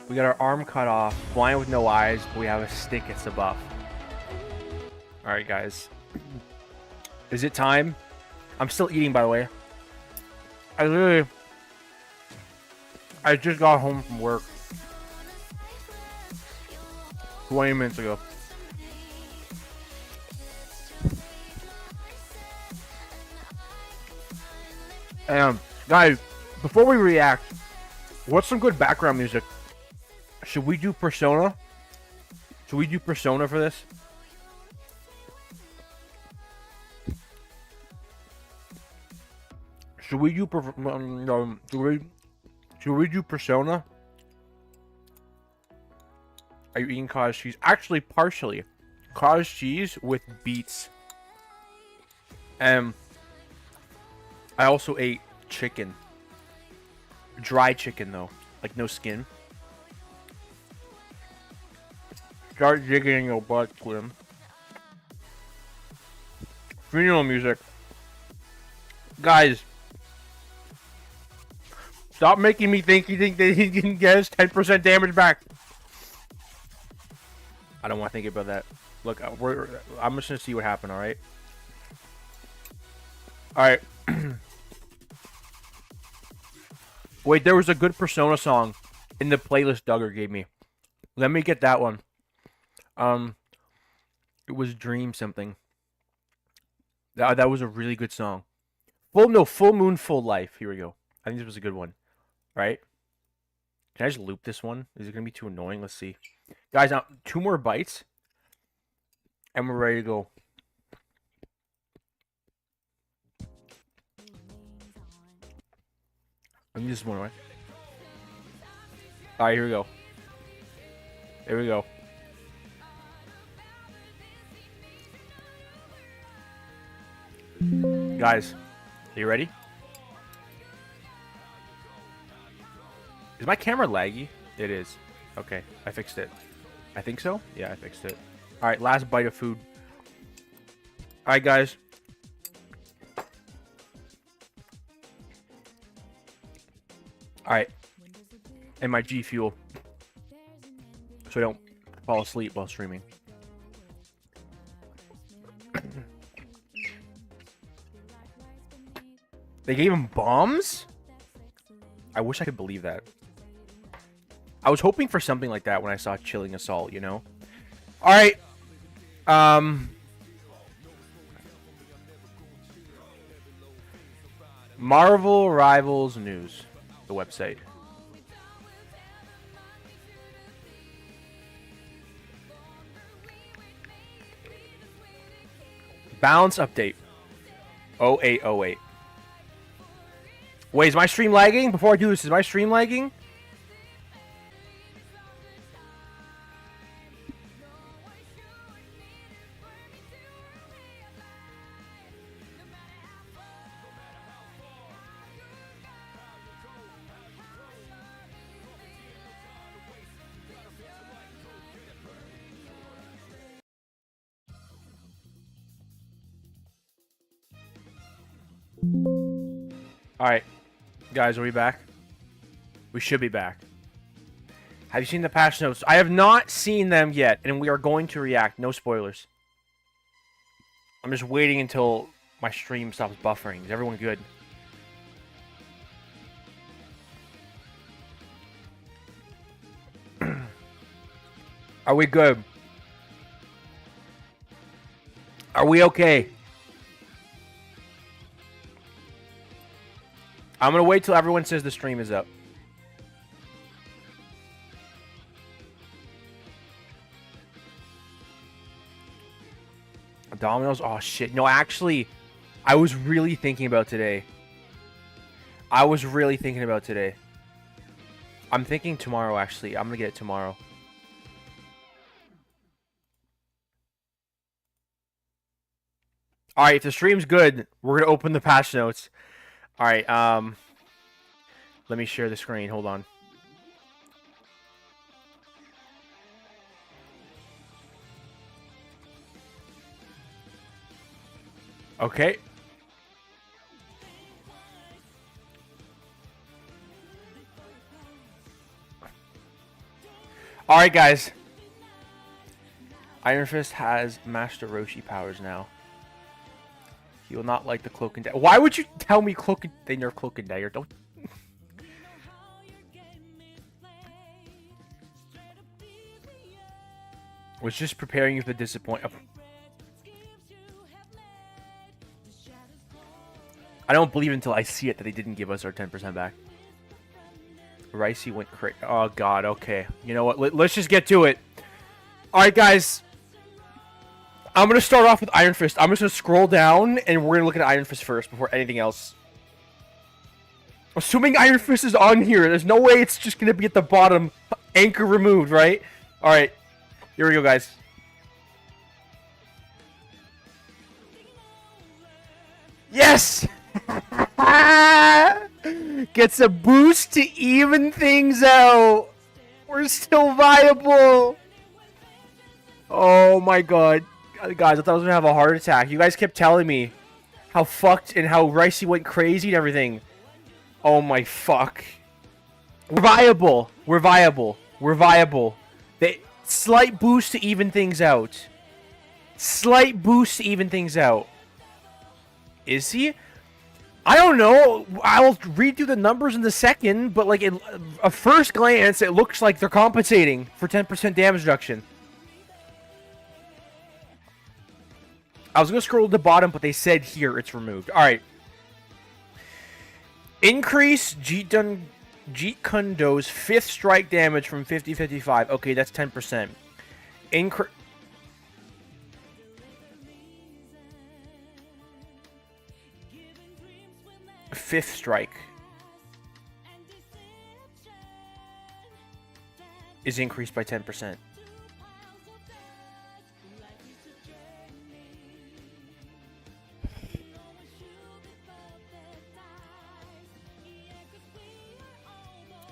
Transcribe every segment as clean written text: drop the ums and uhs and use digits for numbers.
We got our arm cut off, blind with no eyes, but we have a stick. It's a buff. All right, guys. Is it time? I'm still eating, by the way. I just got home from work 20 minutes ago. Guys, before we react, what's some good background music? Should we do Persona? Should we do Persona for this? Should we do should we do Persona? Are you eating cottage cheese? Actually, partially. Cottage cheese with beets. I also ate chicken. Dry chicken, though. Like, no skin. Start jigging your butt, Quim. Funeral music. Guys. Stop making me think you think that he can get his 10% damage back. I don't want to think about that. Look, I'm just going to see what happened, alright? Alright. Wait, there was a good Persona song in the playlist Duggar gave me. Let me get that one. It was Dream something. That was a really good song. Full Moon, Full Life. Here we go. I think this was a good one. Right? Can I just loop this one? Is it going to be too annoying? Let's see. Guys, now 2 more bites. And we're ready to go. I think this is one, right? Alright, here we go. Here we go. Guys, are you ready? Is my camera laggy? It is. Okay, I fixed it. I think so? Yeah, I fixed it. Alright, last bite of food. Alright, guys. Alright. And my G Fuel. So I don't fall asleep while streaming. They gave him bombs? I wish I could believe that. I was hoping for something like that when I saw Chilling Assault, you know? Alright. Marvel Rivals News. The website. Balance update. 0808. Wait, is my stream lagging? Before I do this, is my stream lagging? Alright. Guys, are we back? We should be back. Have you seen the patch notes? I have not seen them yet, and we are going to react. No spoilers. I'm just waiting until my stream stops buffering. Is everyone good? Are we good? Are we okay? I'm going to wait till everyone says the stream is up. Domino's? Oh, shit. No, actually, I was really thinking about today. I'm thinking tomorrow, actually. I'm going to get it tomorrow. Alright, if the stream's good, we're going to open the patch notes. Alright, let me share the screen. Hold on. Okay. Alright, guys. Iron Fist has Master Roshi powers now. He will not like the Cloak and Dagger. Why would you tell me they nerf Cloak and Dagger? Don't. Was just preparing you for the disappointment. I don't believe until I see it that they didn't give us our 10% back. Ricey went crazy. Oh, God. Okay. You know what? Let's just get to it. All right, guys. I'm going to start off with Iron Fist. I'm just going to scroll down, and we're going to look at Iron Fist first before anything else. Assuming Iron Fist is on here, there's no way it's just going to be at the bottom. Anchor removed, right? All right. Here we go, guys. Yes! Gets a boost to even things out. We're still viable. Oh my god. Guys, I thought I was going to have a heart attack. You guys kept telling me how fucked and how Ricey went crazy and everything. Oh my fuck. We're viable. We're viable. We're viable. Slight boost to even things out. Slight boost to even things out. Is he? I don't know. I'll read through the numbers in a second, but like at a first glance, it looks like they're compensating for 10% damage reduction. I was going to scroll to the bottom, but they said here it's removed. All right. Increase Jeet Kundo's 5th strike damage from 50-55. Okay, that's 10%. Increase... 5th strike is increased by 10%.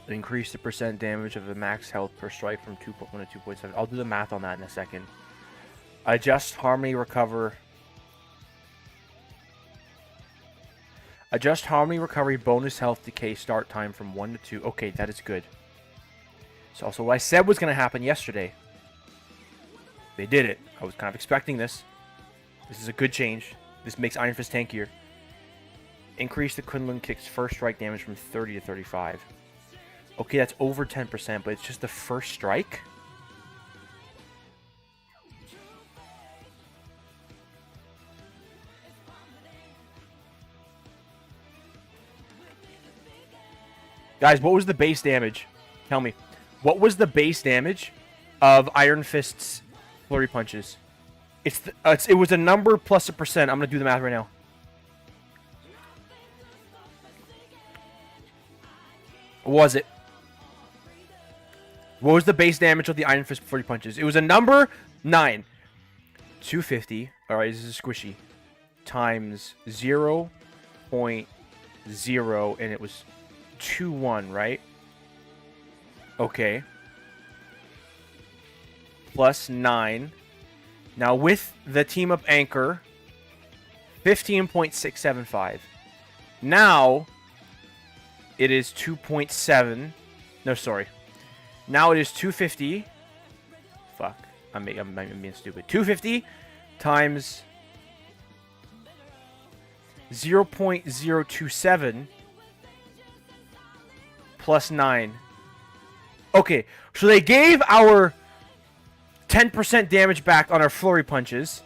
Increase the percent damage of the max health per strike from 2.1 to 2.7. I'll do the math on that in a second. Adjust Harmony Recover. Adjust Harmony Recovery bonus health decay start time from 1 to 2. Okay, that is good. It's also what I said was going to happen yesterday. They did it. I was kind of expecting this. This is a good change. This makes Iron Fist tankier. Increase the Kunlun Kick's first strike damage from 30 to 35. Okay, that's over 10%, but it's just the first strike? Guys, what was the base damage? Tell me. What was the base damage of Iron Fist's flurry punches? It was a number plus a percent. I'm going to do the math right now. What was it? What was the base damage of the Iron Fist flurry punches? It was a number 9. 250. Alright, this is squishy. Times 0.0, and it was 2-1, right? Okay. Plus 9. Now with the team up anchor, 15.675. Now it is 2.7. No, sorry. Now it is 250. Fuck. I'm being stupid. 250 times 0.027 plus 9. Okay, so they gave our 10% damage back on our flurry punches,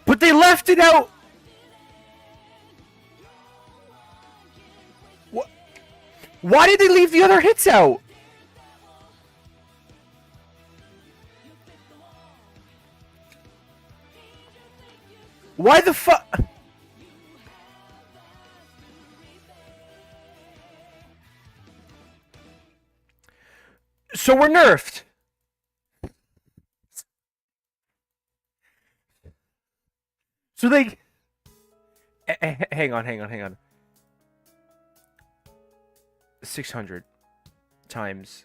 but they left it out. What? Why did they leave the other hits out? Why the fuck? So we're nerfed. So they... Hang on. 600 times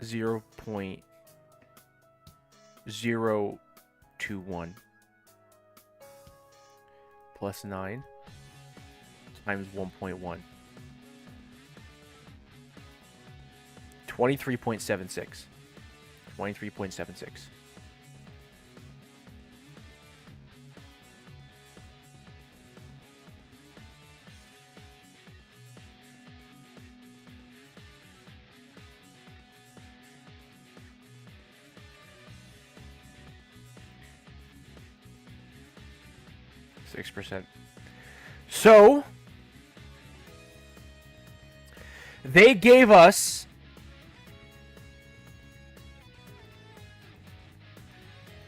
0.021 plus 9 times 1.1. 23.76. 23.76. %. So they gave us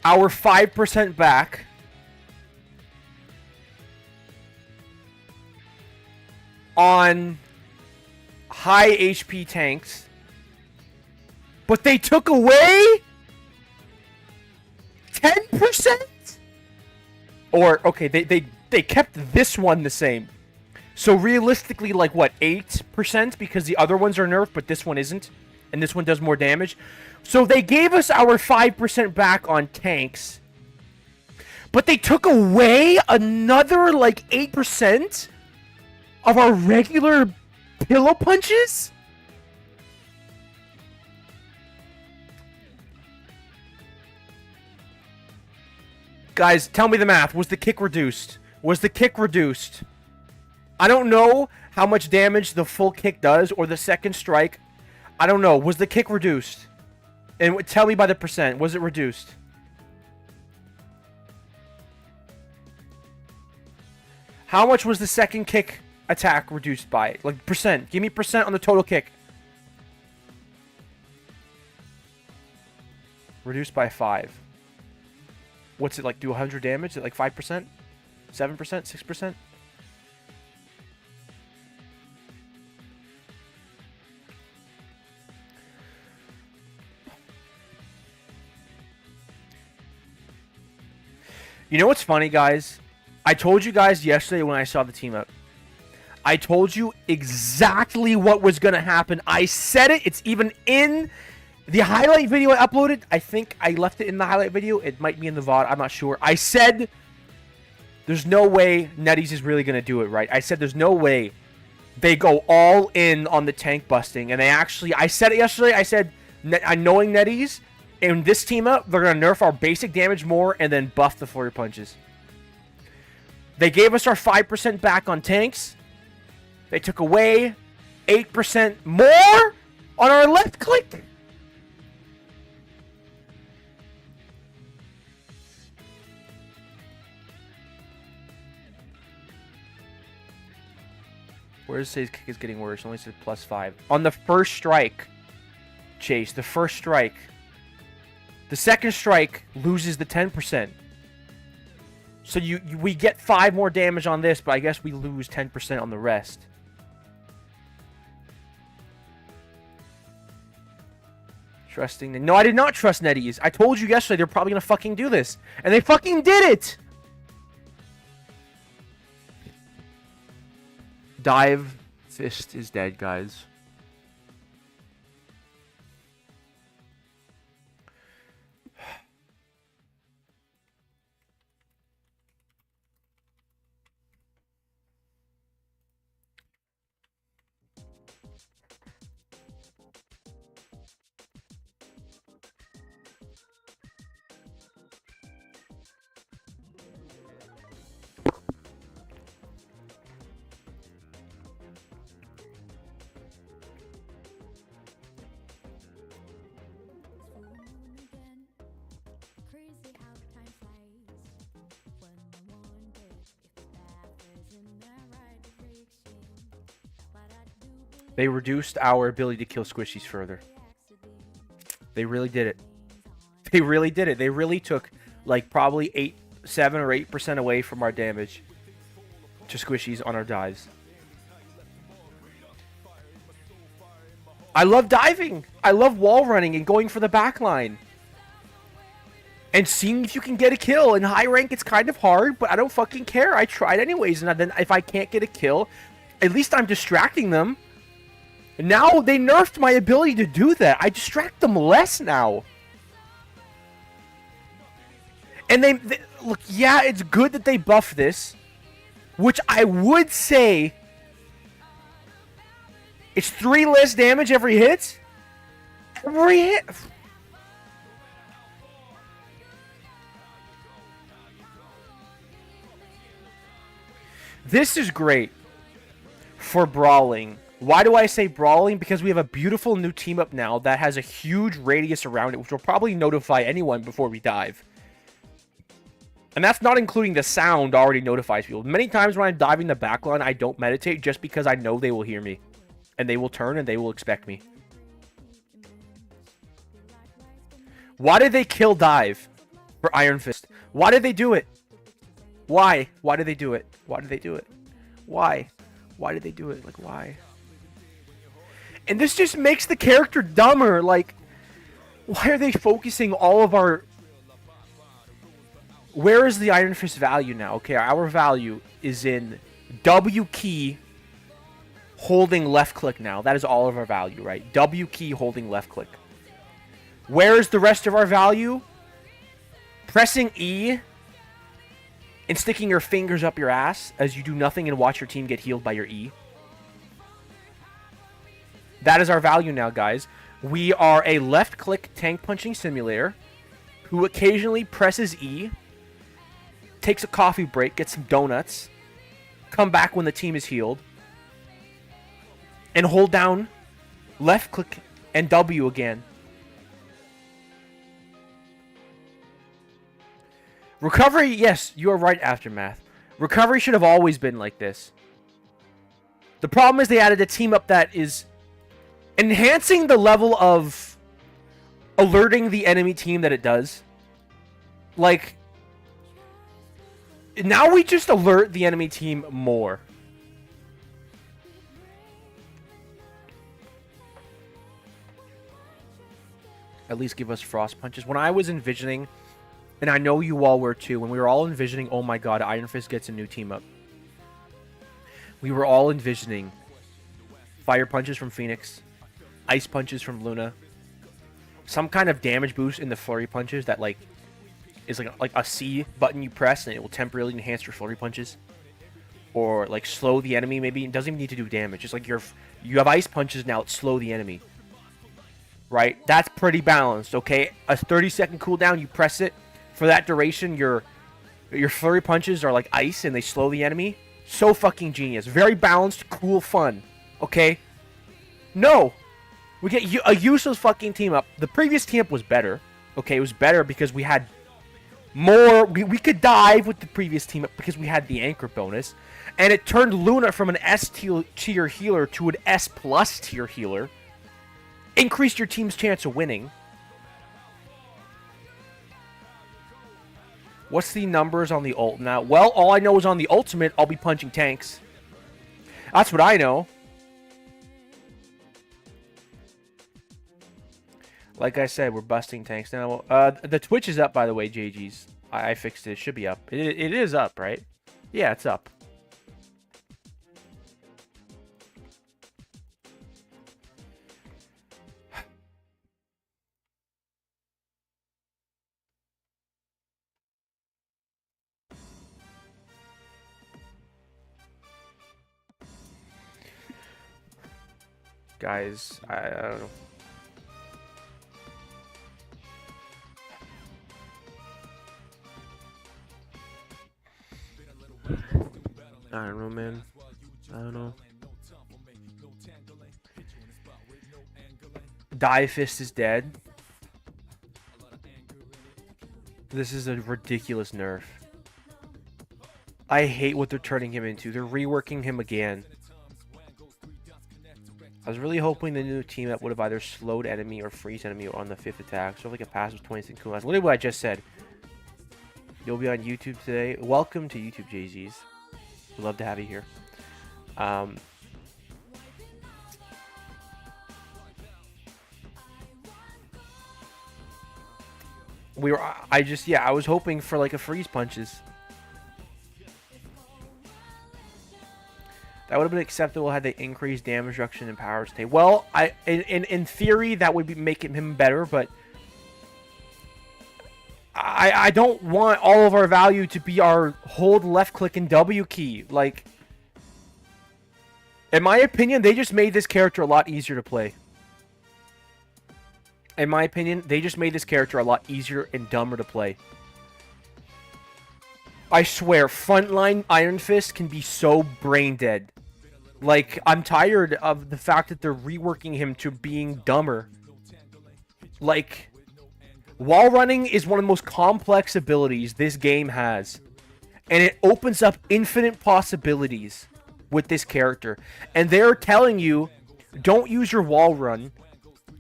our 5% back on high HP tanks, but they took away 10%? Or, okay, they kept this one the same. So realistically, like, what, 8%? Because the other ones are nerfed, but this one isn't. And this one does more damage. So they gave us our 5% back on tanks. But they took away another, like, 8% of our regular pillow punches? Guys, tell me the math. Was the kick reduced? Was the kick reduced? I don't know how much damage the full kick does or the second strike. I don't know. Was the kick reduced? And tell me by the percent. Was it reduced? How much was the second kick attack reduced by? Like, percent. Give me percent on the total kick. Reduced by 5. What's it like? Do 100 damage? Is it like 5%? 7%? 6%? You know what's funny, guys? I told you guys yesterday when I saw the team up. I told you exactly what was going to happen. I said it. It's even in the highlight video I uploaded. I think I left it in the highlight video. It might be in the VOD. I'm not sure. I said there's no way NetEase is really going to do it right. I said there's no way they go all in on the tank busting. And they actually, I said it yesterday. I said, knowing NetEase, in this team up, they're going to nerf our basic damage more and then buff the flurry punches. They gave us our 5% back on tanks. They took away 8% more on our left click. Where does it say his kick is getting worse? It only said +5. On the first strike, Chase, the first strike. The second strike loses the 10%. So we get 5 more damage on this, but I guess we lose 10% on the rest. Trusting... No, I did not trust NetEase. I told you yesterday they're probably going to fucking do this. And they fucking did it! Dive Fist is dead, guys. They reduced our ability to kill squishies further. They really did it. They really did it. They really took like probably 7 or 8% away from our damage to squishies on our dives. I love diving. I love wall running and going for the back line. And seeing if you can get a kill. In high rank, it's kind of hard, but I don't fucking care. I tried anyways, and then if I can't get a kill, at least I'm distracting them. Now they nerfed my ability to do that. I distract them less now. And they look, yeah, it's good that they buff this, which I would say it's 3 less damage every hit. Every hit. This is great for brawling. Why do I say brawling? Because we have a beautiful new team up now that has a huge radius around it, which will probably notify anyone before we dive. And that's not including the sound already notifies people. Many times when I'm diving the backline, I don't meditate just because I know they will hear me. And they will turn and they will expect me. Why did they kill dive for Iron Fist? Why did they do it? Why? Why did they do it? Why did they do it? Why? Why did they do it? Like, why? And this just makes the character dumber. Like, why are they focusing all of our... Where is the Iron Fist value now? Okay, our value is in W key holding left click now. That is all of our value, right? W key holding left click. Where is the rest of our value? Pressing E and sticking your fingers up your ass as you do nothing and watch your team get healed by your E. That is our value now, guys. We are a left-click tank punching simulator who occasionally presses E, takes a coffee break, gets some donuts, come back when the team is healed, and hold down left-click and W again. Recovery, yes, you are right, Aftermath. Recovery should have always been like this. The problem is they added a team up that is enhancing the level of alerting the enemy team that it does. Like, now we just alert the enemy team more. At least give us frost punches. When I was envisioning... And I know you all were too. When we were all envisioning, oh my god, Iron Fist gets a new team up. We were all envisioning fire punches from Phoenix, ice punches from Luna, some kind of damage boost in the flurry punches that like is like a C button you press and it will temporarily enhance your flurry punches, or like slow the enemy. Maybe it doesn't even need to do damage. It's like you have ice punches now. It's slow the enemy. Right? That's pretty balanced. Okay, a 30-second cooldown. You press it. For that duration, your flurry punches are like ice and they slow the enemy. So fucking genius. Very balanced, cool, fun. Okay? No! We get a useless fucking team up. The previous team up was better. Okay, it was better because we had more... We could dive with the previous team up because we had the anchor bonus. And it turned Luna from an S tier healer to an S plus tier healer. Increased your team's chance of winning. What's the numbers on the ult now? Well, all I know is on the ultimate, I'll be punching tanks. That's what I know. Like I said, we're busting tanks now. The Twitch is up, by the way, JG's. I fixed it. It should be up. It is up, right? Yeah, it's up. Guys, I don't know. I don't know, man. I don't know. Die Fist is dead. This is a ridiculous nerf. I hate what they're turning him into. They're reworking him again. I was really hoping the new team up would have either slowed enemy or freeze enemy on the 5th attack. So like a passive 26 cooldown. Literally what I just said. You'll be on YouTube today. Welcome to YouTube, JZs. We'd love to have you here. I was hoping for like a freeze punches. That would have been acceptable had they increased damage reduction and power stay. Well, in theory that would make him better, but I don't want all of our value to be our hold left click and W key. Like, in my opinion, they just made this character a lot easier to play. In my opinion, they just made this character a lot easier and dumber to play. I swear, frontline Iron Fist can be so brain dead. Like, I'm tired of the fact that they're reworking him to being dumber. Like, wall running is one of the most complex abilities this game has. And it opens up infinite possibilities with this character. And they're telling you, don't use your wall run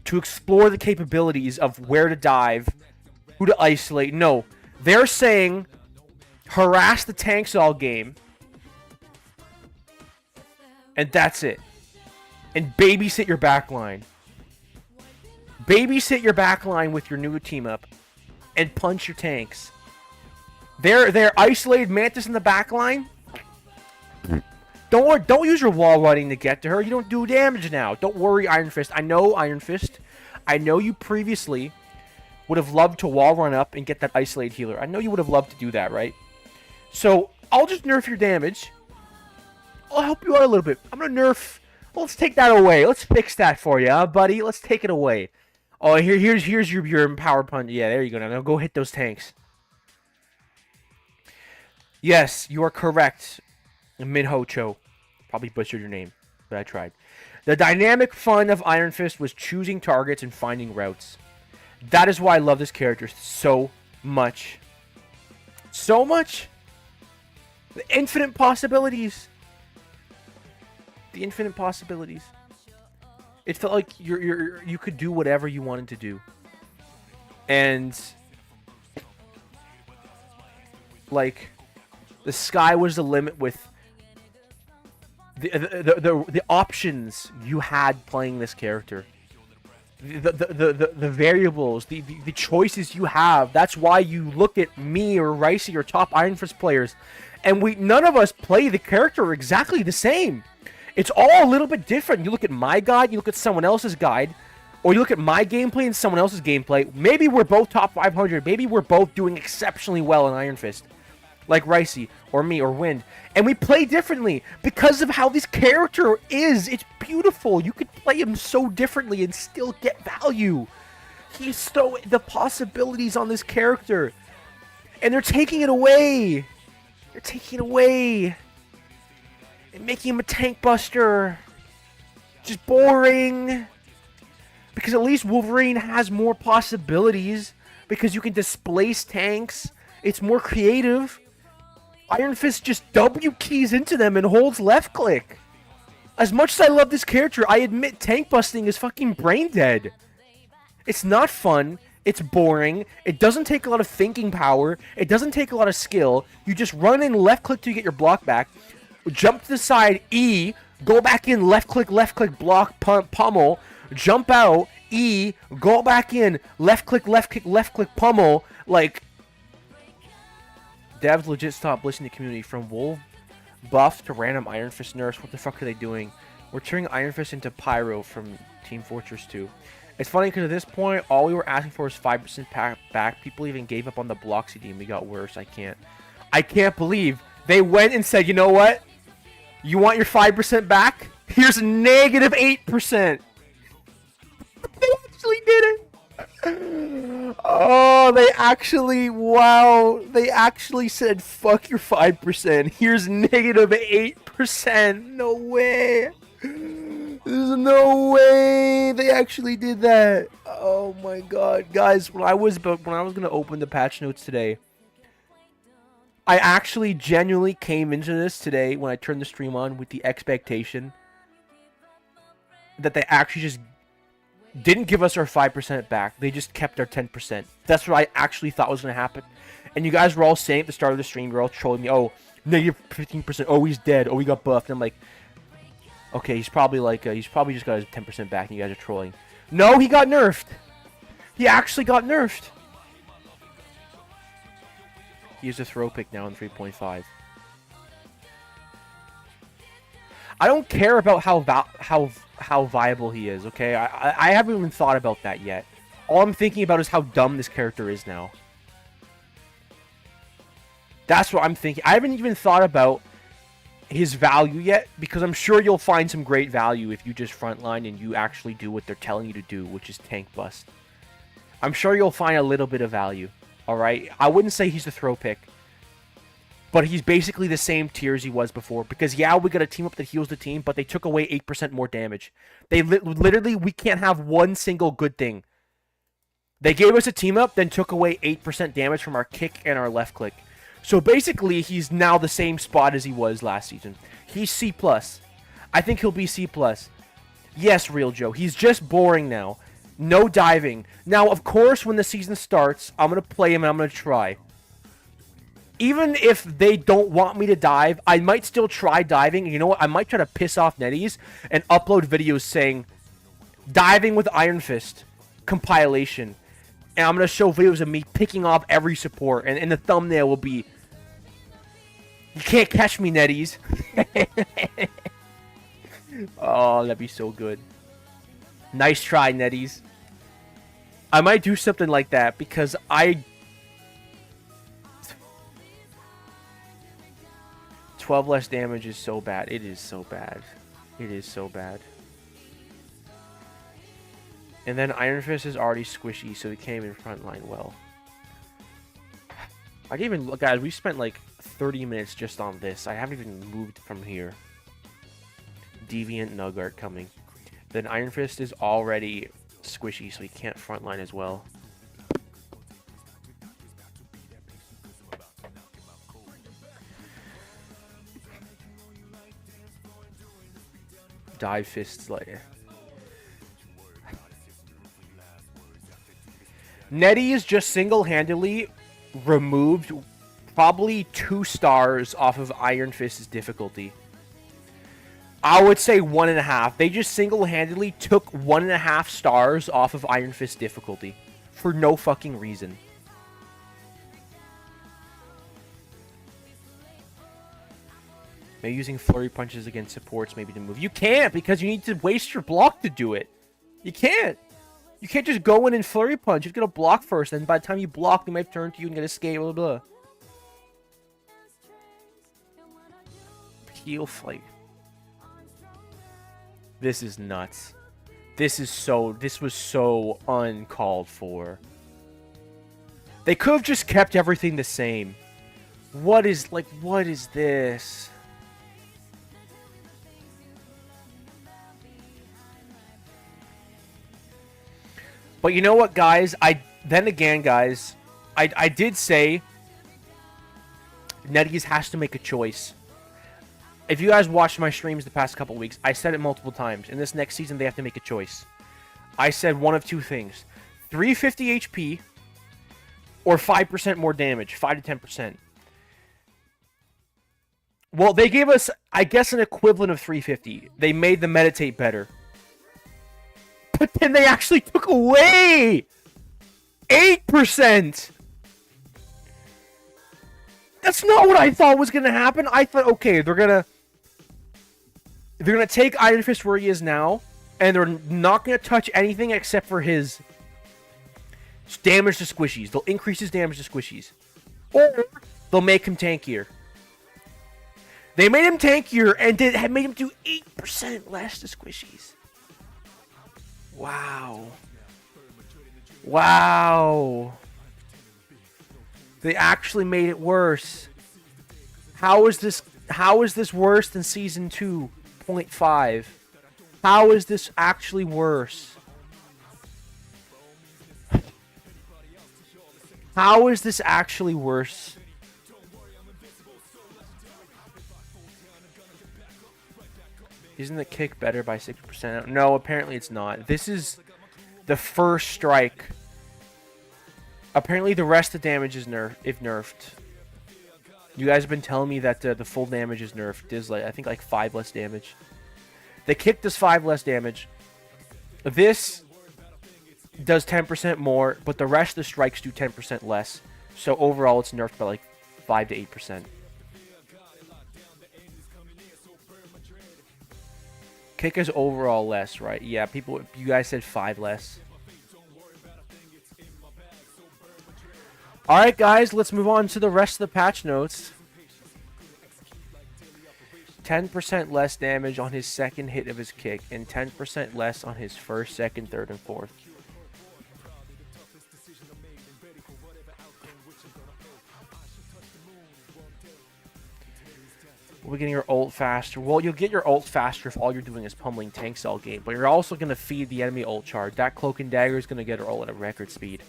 to explore the capabilities of where to dive, who to isolate. No, they're saying harass the tanks all game, and that's it. And babysit your backline. Babysit your backline with your new team up, and punch your tanks. They're isolated Mantis in the backline. Don't use your wall running to get to her. You don't do damage now. Don't worry, Iron Fist. I know, Iron Fist. I know you previously would have loved to wall run up and get that isolated healer. I know you would have loved to do that, right? So, I'll just nerf your damage. I'll help you out a little bit. I'm going to nerf... Well, let's take that away. Let's fix that for you, huh, buddy? Let's take it away. Oh, here's your empowered punch. Yeah, there you go. Now go hit those tanks. Yes, you are correct. Minho-cho. Probably butchered your name, but I tried. The dynamic fun of Iron Fist was choosing targets and finding routes. That is why I love this character so much. So much. The infinite possibilities. The infinite possibilities. It felt like you could do whatever you wanted to do. And like the sky was the limit with the options you had playing this character. The variables, the choices you have. That's why you look at me or Ricey or top Iron Fist players, and none of us play the character exactly the same. It's all a little bit different. You look at my guide, you look at someone else's guide, or you look at my gameplay and someone else's gameplay. Maybe we're both top 500. Maybe we're both doing exceptionally well in Iron Fist, like Ricey or me or Wind, and we play differently because of how this character is. It's beautiful. You could play him so differently and still get value. He's so... the possibilities on this character, and they're taking it away. They're taking it away and making him a tank buster. Just boring. Because at least Wolverine has more possibilities, because you can displace tanks. It's more creative. Iron Fist just W keys into them and holds left click. As much as I love this character, I admit tank busting is fucking brain dead. It's not fun. It's boring. It doesn't take a lot of thinking power. It doesn't take a lot of skill. You just run in left click to get your block back. Jump to the side, E. Go back in, left click, block, pummel. Jump out, E. Go back in, left click, pummel. Like... devs legit stopped listening to community. From Wolf buff to random Iron Fist nerfs. What the fuck are they doing? We're turning Iron Fist into Pyro from Team Fortress 2. It's funny because at this point, all we were asking for was 5% back. People even gave up on the block CD and we got worse. I can't believe they went and said, you know what? You want your 5% back? Here's negative 8%. They actually did it. Oh, they actually, wow, they actually said, fuck your 5%. Here's negative 8%. No way. There's no way they actually did that. Oh my god. Guys, when I was going to open the patch notes today, I actually genuinely came into this today when I turned the stream on with the expectation that they actually just didn't give us our 5% back. They just kept our 10%. That's what I actually thought was going to happen. And you guys were all saying at the start of the stream, you're all trolling me, oh, negative 15%, oh, he's dead, oh, he got buffed. And I'm like, okay, he's probably just got his 10% back and you guys are trolling. No, he got nerfed. He actually got nerfed. He is a throw pick now in 3.5. I don't care about how viable he is, okay? I haven't even thought about that yet. All I'm thinking about is how dumb this character is now. That's what I'm thinking. I haven't even thought about his value yet, because I'm sure you'll find some great value if you just frontline and you actually do what they're telling you to do, which is tank bust. I'm sure you'll find a little bit of value. All right, I wouldn't say he's the throw pick, but he's basically the same tier as he was before. Because yeah, we got a team up that heals the team, but they took away 8% more damage. They literally, we can't have one single good thing. They gave us a team up, then took away 8% damage from our kick and our left click. So basically, he's now the same spot as he was last season. He's C+. I think he'll be C+. Yes, Real Joe. He's just boring now. No diving. Now, of course, when the season starts, I'm going to play him and I'm going to try. Even if they don't want me to dive, I might still try diving. And you know what? I might try to piss off Netties and upload videos saying, diving with Iron Fist, compilation. And I'm going to show videos of me picking off every support. And the thumbnail will be, you can't catch me, Netties. Oh, that'd be so good. Nice try, Netties. I might do something like that because 12 less damage is so bad. It is so bad. It is so bad. And then Iron Fist is already squishy, so he can't even frontline well. I didn't even look, guys. We spent like 30 minutes just on this. I haven't even moved from here. Deviant Nugart coming. Then Iron Fist is already squishy, so he can't frontline as well. Dive Fist's like... Nettie is just single-handedly removed probably 2 stars off of Iron Fist's difficulty. I would say 1.5. They just single-handedly took 1.5 stars off of Iron Fist's difficulty. For no fucking reason. Maybe using flurry punches against supports maybe to move. You can't because you need to waste your block to do it. You can't. You can't just go in and flurry punch. You've got to block first, and by the time you block, they might turn to you and get escape, blah, blah, blah. Peel fight. This is nuts. This was so uncalled for. They could have just kept everything the same. What is this? But you know what, guys? I did say NetEase has to make a choice. If you guys watched my streams the past couple weeks, I said it multiple times. In this next season, they have to make a choice. I said one of 2 things. 350 HP or 5% more damage. 5 to 10%. Well, they gave us, I guess, an equivalent of 350. They made the meditate better. But then they actually took away 8%. That's not what I thought was going to happen. I thought, okay, they're going to take Iron Fist where he is now, and they're not going to touch anything except for his damage to squishies. They'll increase his damage to squishies. Or they'll make him tankier. They made him tankier and made him do 8% less to squishies. Wow. Wow. They actually made it worse. How is this worse than Season 2.5? How is this actually worse? How is this actually worse? Isn't the kick better by 6%? No, apparently it's not. This is the first strike. Apparently the rest of the damage is nerfed. You guys have been telling me that the full damage is nerfed. There's I think 5 less damage. The kick does 5 less damage. This does 10% more, but the rest of the strikes do 10% less. So overall it's nerfed by 5 to 8%. Kick is overall less, right? Yeah, you guys said 5 less. Alright, guys, let's move on to the rest of the patch notes. 10% less damage on his second hit of his kick, and 10% less on his first, second, third, and fourth. We're getting your ult faster. Well, you'll get your ult faster if all you're doing is pummeling tanks all game. But you're also going to feed the enemy ult charge. That Cloak and Dagger is going to get her ult at a record speed.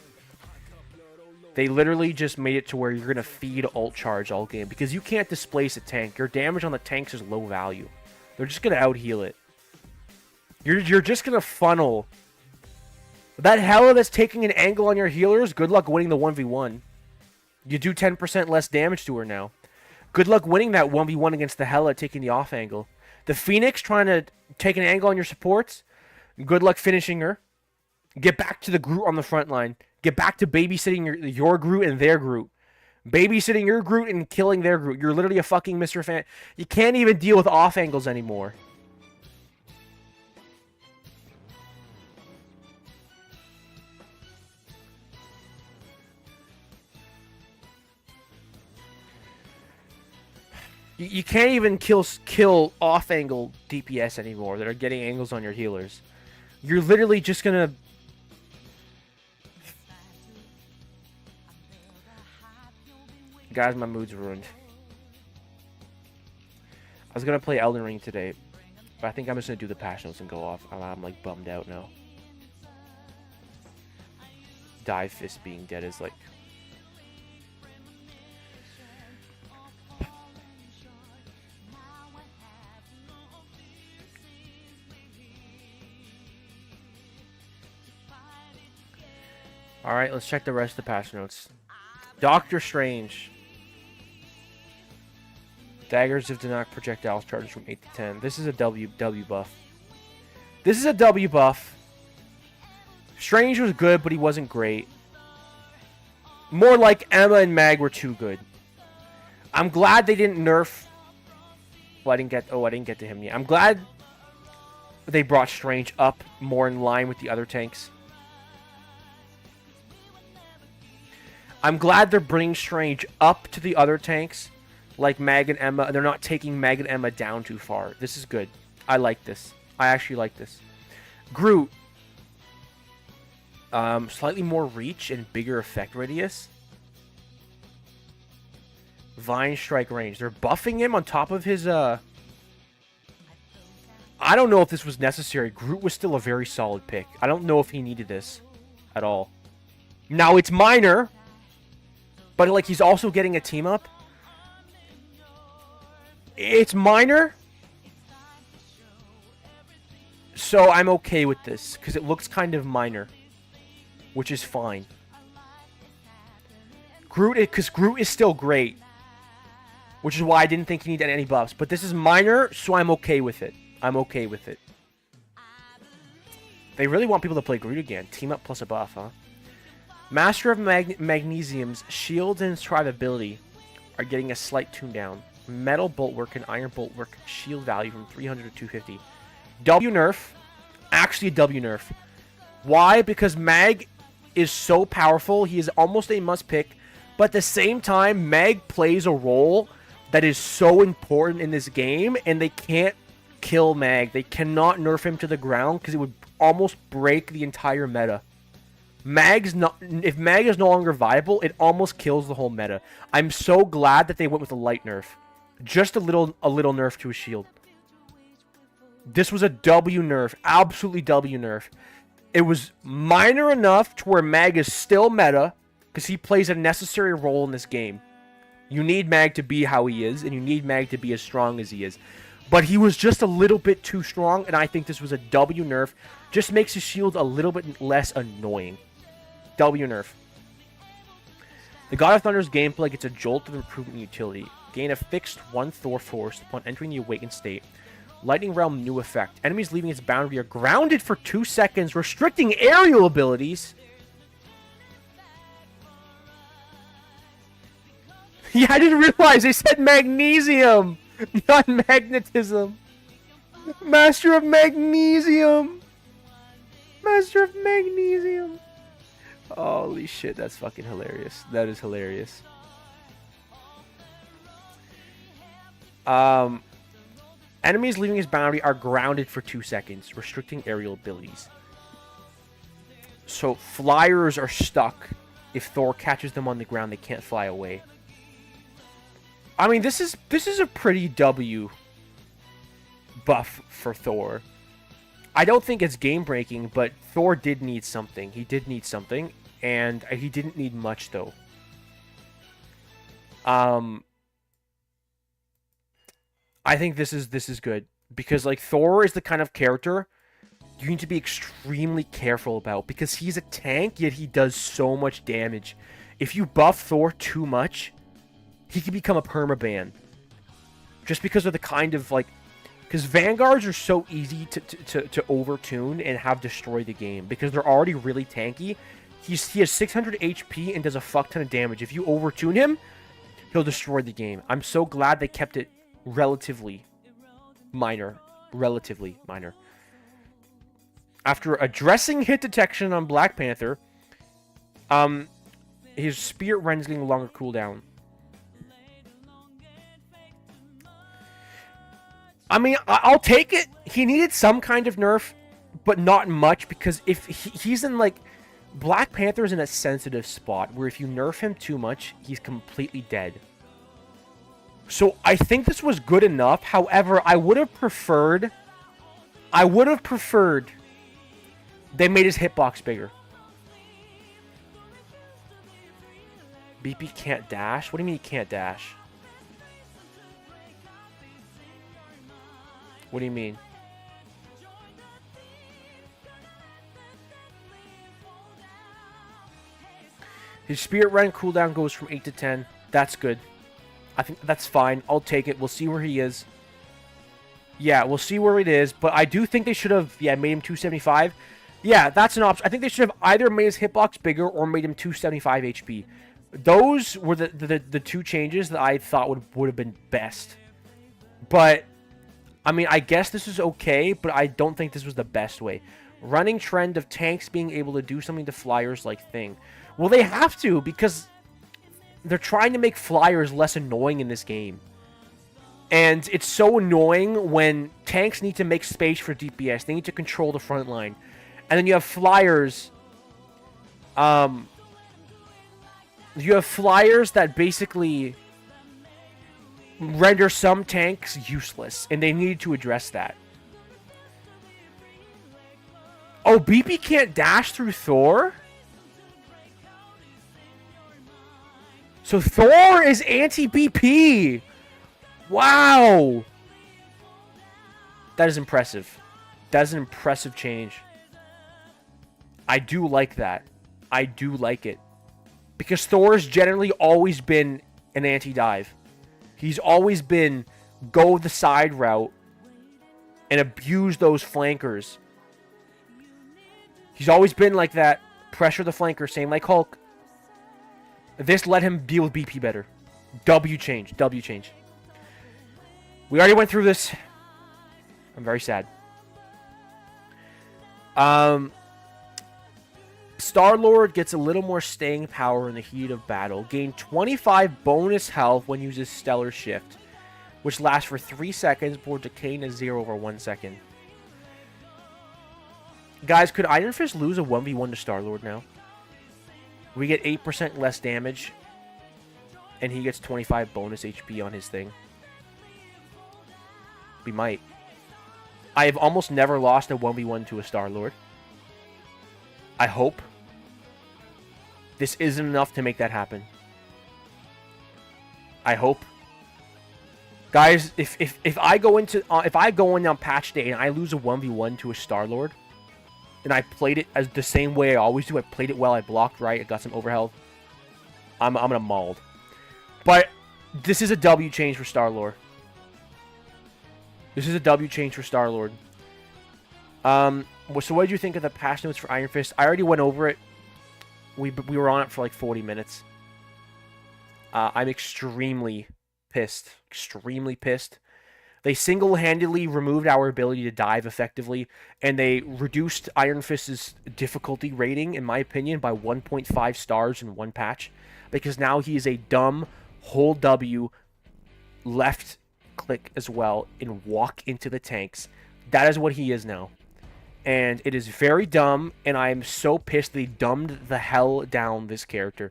They literally just made it to where you're going to feed ult charge all game. Because you can't displace a tank. Your damage on the tanks is low value. They're just going to out-heal it. You're just going to funnel. That Hela that's taking an angle on your healers, good luck winning the 1v1. You do 10% less damage to her now. Good luck winning that 1v1 against the Hela taking the off angle. The Phoenix trying to take an angle on your supports, good luck finishing her. Get back to the Groot on the front line. Get back to babysitting your Groot and their Groot. Babysitting your Groot and killing their Groot. You're literally a fucking Mr. Fan. You can't even deal with off angles anymore. You can't even kill off-angle DPS anymore that are getting angles on your healers. You're literally just gonna... Guys, my mood's ruined. I was gonna play Elden Ring today, but I think I'm just gonna do the Passionals and go off. I'm like bummed out now. Dive Fist being dead is like... Alright, let's check the rest of the patch notes. Doctor Strange. Daggers of Denock projectiles charges from 8 to 10. This is a W buff. This is a W buff. Strange was good, but he wasn't great. More like Emma and Mag were too good. I'm glad they didn't nerf... Well, I didn't get to him yet. I'm glad they brought Strange up more in line with the other tanks. I'm glad they're bringing Strange up to the other tanks, like Mag and Emma, and they're not taking Mag and Emma down too far. This is good. I like this. I actually like this. Groot. Slightly more reach and bigger effect radius. Vine strike range. They're buffing him on top of his, I don't know if this was necessary. Groot was still a very solid pick. I don't know if he needed this at all. Now, it's minor... But, like, he's also getting a team up. It's minor. So, I'm okay with this. Because it looks kind of minor. Which is fine. Because Groot is still great. Which is why I didn't think he needed any buffs. But this is minor, so I'm okay with it. I'm okay with it. They really want people to play Groot again. Team up plus a buff, huh? Master of Magnesium's shields and survivability are getting a slight tune down. Metal Boltwork and Iron Boltwork shield value from 300 to 250. W nerf. Actually a W nerf. Why? Because Mag is so powerful. He is almost a must pick. But at the same time, Mag plays a role that is so important in this game. And they can't kill Mag. They cannot nerf him to the ground because it would almost break the entire meta. If Mag is no longer viable, it almost kills the whole meta. I'm so glad that they went with a light nerf. Just a little nerf to his shield. This was a W nerf. Absolutely W nerf. It was minor enough to where Mag is still meta, because he plays a necessary role in this game. You need Mag to be how he is, and you need Mag to be as strong as he is. But he was just a little bit too strong, and I think this was a W nerf. Just makes his shield a little bit less annoying. W nerf. The God of Thunder's gameplay gets a jolt of improvement utility. Gain a fixed 1 Thor force upon entering the awakened state. Lightning Realm new effect. Enemies leaving its boundary are grounded for 2 seconds, restricting aerial abilities. Yeah, I didn't realize they said magnesium, not magnetism. Master of Magnesium. Master of Magnesium. Holy shit, that's fucking hilarious. That is hilarious. Enemies leaving his boundary are grounded for 2 seconds, restricting aerial abilities. So flyers are stuck. If Thor catches them on the ground, they can't fly away. I mean, this is a pretty W buff for Thor. I don't think it's game breaking, but Thor did need something. He did need something, and he didn't need much though. I think this is good because like Thor is the kind of character you need to be extremely careful about because he's a tank, yet he does so much damage. If you buff Thor too much, he can become a permaban. Just because of the kind of like, because Vanguards are so easy to overtune and have destroy the game because they're already really tanky. He has 600 HP and does a fuck ton of damage. If you overtune him, he'll destroy the game. I'm so glad they kept it relatively minor. Relatively minor. After addressing hit detection on Black Panther, his Spirit Rend's getting a longer cooldown. I mean, I'll take it. He needed some kind of nerf, but not much, because if he's in, like... Black Panther's in a sensitive spot, where if you nerf him too much, he's completely dead. So, I think this was good enough. However, I would have preferred... they made his hitbox bigger. BP can't dash? What do you mean he can't dash? What do you mean? His Spirit Rend cooldown goes from 8 to 10. That's good. I think that's fine. I'll take it. We'll see where he is. Yeah, we'll see where it is. But I do think they should have, made him 275. Yeah, that's an option. I think they should have either made his hitbox bigger or made him 275 HP. Those were the two changes that I thought would have been best. But, I mean, I guess this is okay, but I don't think this was the best way. Running trend of tanks being able to do something to flyers like Thing. Well, they have to, because they're trying to make flyers less annoying in this game. And it's so annoying when tanks need to make space for DPS. They need to control the front line. And then you have flyers... you have flyers that basically render some tanks useless. And they needed to address that. Oh, BP can't dash through Thor? So Thor is anti-BP! Wow! That is impressive. That is an impressive change. I do like that. I do like it. Because Thor's generally always been an anti-dive. He's always been go the side route and abuse those flankers. He's always been like that. Pressure the flanker, same like Hulk. This let him deal with BP better. W change. W change. We already went through this. I'm very sad. Star-Lord gets a little more staying power in the heat of battle. Gain 25 bonus health when uses Stellar Shift, which lasts for 3 seconds before decaying to 0 over 1 second. Guys, could Iron Fist lose a 1v1 to Star-Lord now? We get 8% less damage, and he gets 25 bonus HP on his thing. We might. I have almost never lost a 1v1 to a Star-Lord. I hope this isn't enough to make that happen. I hope. Guys, if I go into on patch day and I lose a 1v1 to a Star-Lord, and I played it as the same way I always do, I played it well, I blocked right, I got some overhealth, I'm gonna mauled. But this is a W change for Star-Lord. This is a W change for Star-Lord. So what did you think of the patch notes for Iron Fist? I already went over it. We were on it for like 40 minutes. I'm extremely pissed. Extremely pissed. They single-handedly removed our ability to dive effectively, and they reduced Iron Fist's difficulty rating, in my opinion, by 1.5 stars in one patch. Because now he is a dumb, hold W, left click as well, and walk into the tanks. That is what he is now. And it is very dumb, and I am so pissed they dumbed the hell down this character.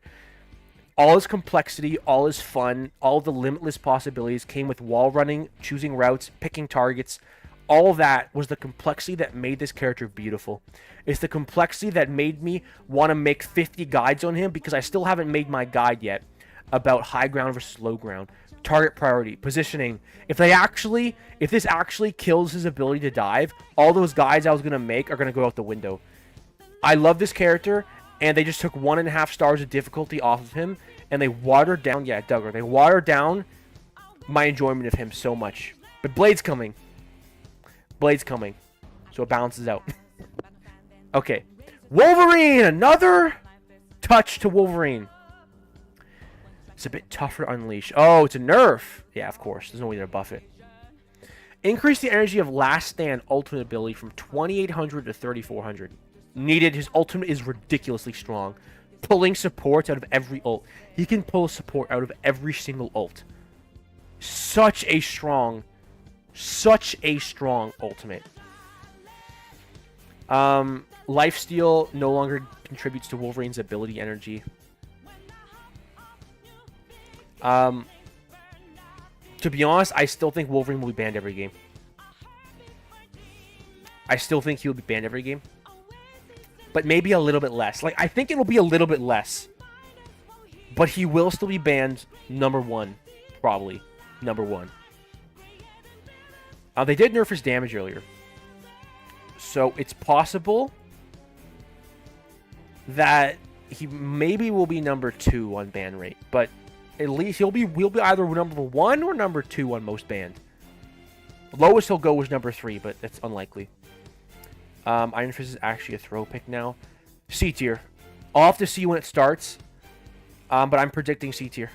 All his complexity, all his fun, all the limitless possibilities came with wall running, choosing routes, picking targets. All that was the complexity that made this character beautiful. It's the complexity that made me want to make 50 guides on him, because I still haven't made my guide yet about high ground versus low ground, target priority, positioning. If this actually kills his ability to dive, all those guides I was going to make are going to go out the window. I love this character, and they just took 1.5 stars of difficulty off of him, and they watered down, yeah, Duggar, they watered down my enjoyment of him so much. But Blade's coming. Blade's coming. So it balances out. Okay. Wolverine! Another touch to Wolverine. It's a bit tougher to unleash. Oh, it's a nerf. Yeah, of course. There's no way to buff it. Increase the energy of Last Stand ultimate ability from 2,800 to 3,400. Needed. His ultimate is ridiculously strong. Pulling support out of every ult. He can pull support out of every single ult. Such a strong ultimate. Lifesteal no longer contributes to Wolverine's ability energy. To be honest, I still think Wolverine will be banned every game. I still think he'll be banned every game. But maybe a little bit less. Like, I think it'll be a little bit less. But he will still be banned number 1. Probably. Number 1. They did nerf his damage earlier. So it's possible that he maybe will be number 2 on ban rate. But at least he'll be either number 1 or number 2 on most banned. Lowest he'll go is number 3, but that's unlikely. Iron Fist is actually a throw pick now. C tier. I'll have to see when it starts. But I'm predicting C tier.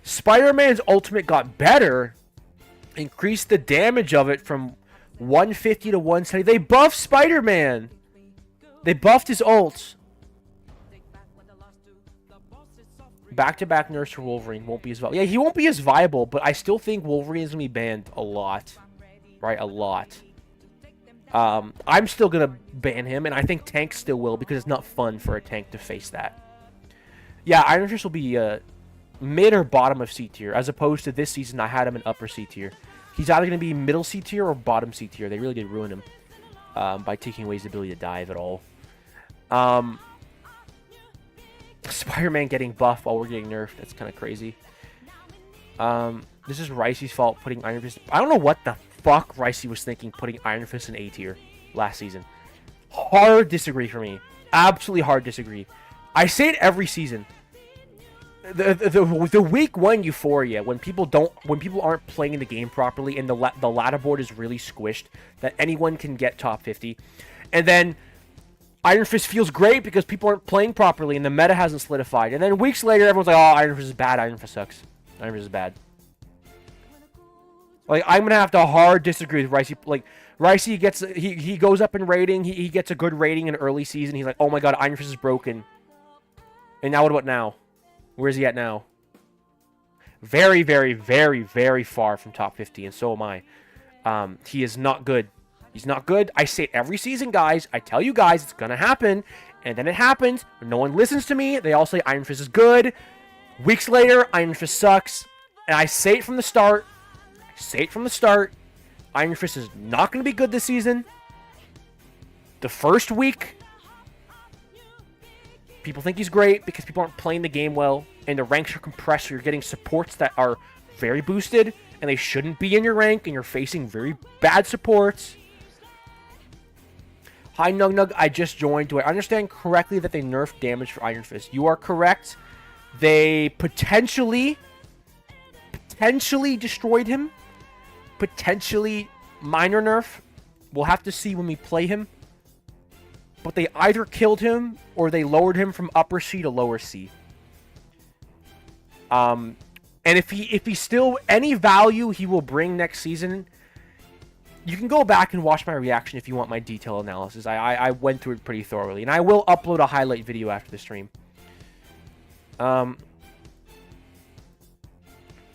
Spider-Man's ultimate got better. Increased the damage of it from 150 to 170. They buffed Spider-Man. They buffed his ult. Back-to-back nerfs for Wolverine won't be as viable. Yeah, he won't be as viable, but I still think Wolverine is going to be banned a lot. Right, a lot. I'm still going to ban him, and I think Tank still will, because it's not fun for a tank to face that. Yeah, Iron Fist will be mid or bottom of C tier, as opposed to this season I had him in upper C tier. He's either going to be middle C tier or bottom C tier. They really did ruin him by taking away his ability to dive at all. Spider-Man getting buffed while we're getting nerfed. That's kind of crazy. This is Ricey's fault putting Iron Fist. I don't know what the fuck Ricey was thinking putting Iron Fist in A tier last season. Hard disagree for me. Absolutely hard disagree. I say it every season. The week 1 euphoria, when people aren't playing the game properly and the ladder board is really squished, that anyone can get top 50, and then Iron Fist feels great because people aren't playing properly and the meta hasn't solidified, and then weeks later everyone's like, oh, Iron Fist is bad, Iron Fist sucks, Iron Fist is bad. Like, I'm gonna have to hard disagree with Ricey. Like, Ricey gets he goes up in rating, he gets a good rating in early season, he's like, oh my god, Iron Fist is broken, and now what about now? Where's he at now? Very, very, very, very far from top 50, and so am I. He is not good. He's not good. I say it every season, guys. I tell you guys it's going to happen, and then it happens. No one listens to me. They all say Iron Fist is good. Weeks later, Iron Fist sucks. And I say it from the start. Iron Fist is not going to be good this season. The first week, people think he's great because people aren't playing the game well, and the ranks are compressed, so you're getting supports that are very boosted, and they shouldn't be in your rank, and you're facing very bad supports. Hi, Nugnug. I just joined. Do I understand correctly that they nerfed damage for Iron Fist? You are correct. They potentially destroyed him. Potentially minor nerf. We'll have to see when we play him. But they either killed him or they lowered him from upper C to lower C. And if he still any value he will bring next season, you can go back and watch my reaction if you want my detailed analysis. I went through it pretty thoroughly, and I will upload a highlight video after the stream.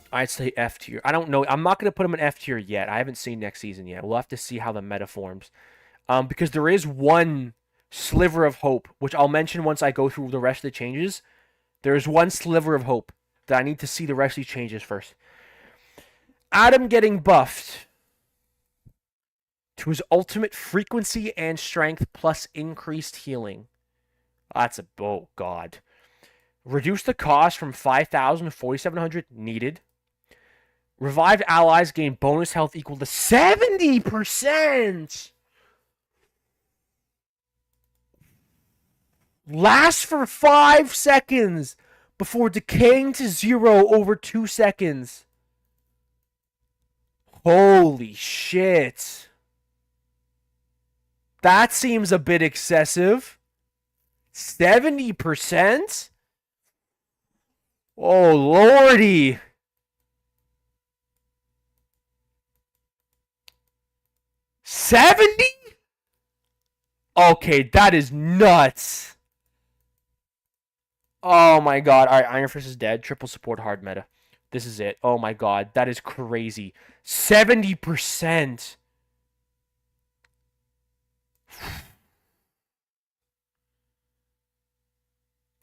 I'd say F tier. I don't know. I'm not going to put him in F tier yet. I haven't seen next season yet. We'll have to see how the meta forms. Because there is one sliver of hope, which I'll mention once I go through the rest of the changes. There's one sliver of hope that I need to see the rest of these changes first. Adam getting buffed to his ultimate frequency and strength plus increased healing. That's a... Oh, God. Reduce the cost from 5,000 to 4,700 needed. Revived allies gain bonus health equal to 70%. Lasts for 5 seconds before decaying to 0 over 2 seconds. Holy shit. That seems a bit excessive. 70%? Oh, lordy. $70? Okay, that is nuts. Oh my god. Alright, Iron Fist is dead. Triple support hard meta. This is it. Oh my god. That is crazy. 70%.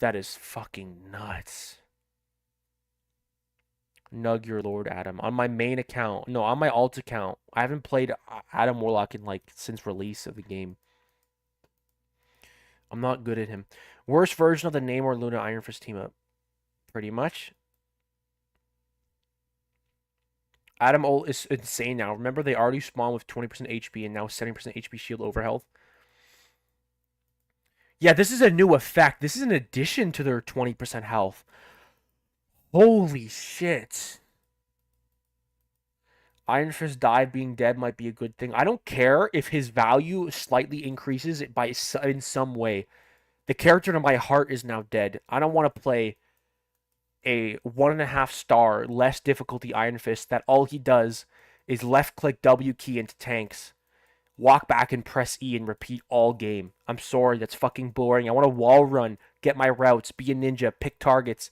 That is fucking nuts. Nug your Lord Adam. On my main account. No, on my alt account. I haven't played Adam Warlock in since release of the game. I'm not good at him. Worst version of the Namor Luna Iron Fist team up. Pretty much. Adam ult is insane now. Remember, they already spawned with 20% HP and now 70% HP shield over health. Yeah, this is a new effect. This is an addition to their 20% health. Holy shit. Iron Fist dive being dead might be a good thing. I don't care if his value slightly increases in some way. The character in my heart is now dead. I don't want to play a 1.5 star, less difficulty Iron Fist that all he does is left click W key into tanks, walk back and press E and repeat all game. I'm sorry, that's fucking boring. I want to wall run, get my routes, be a ninja, pick targets,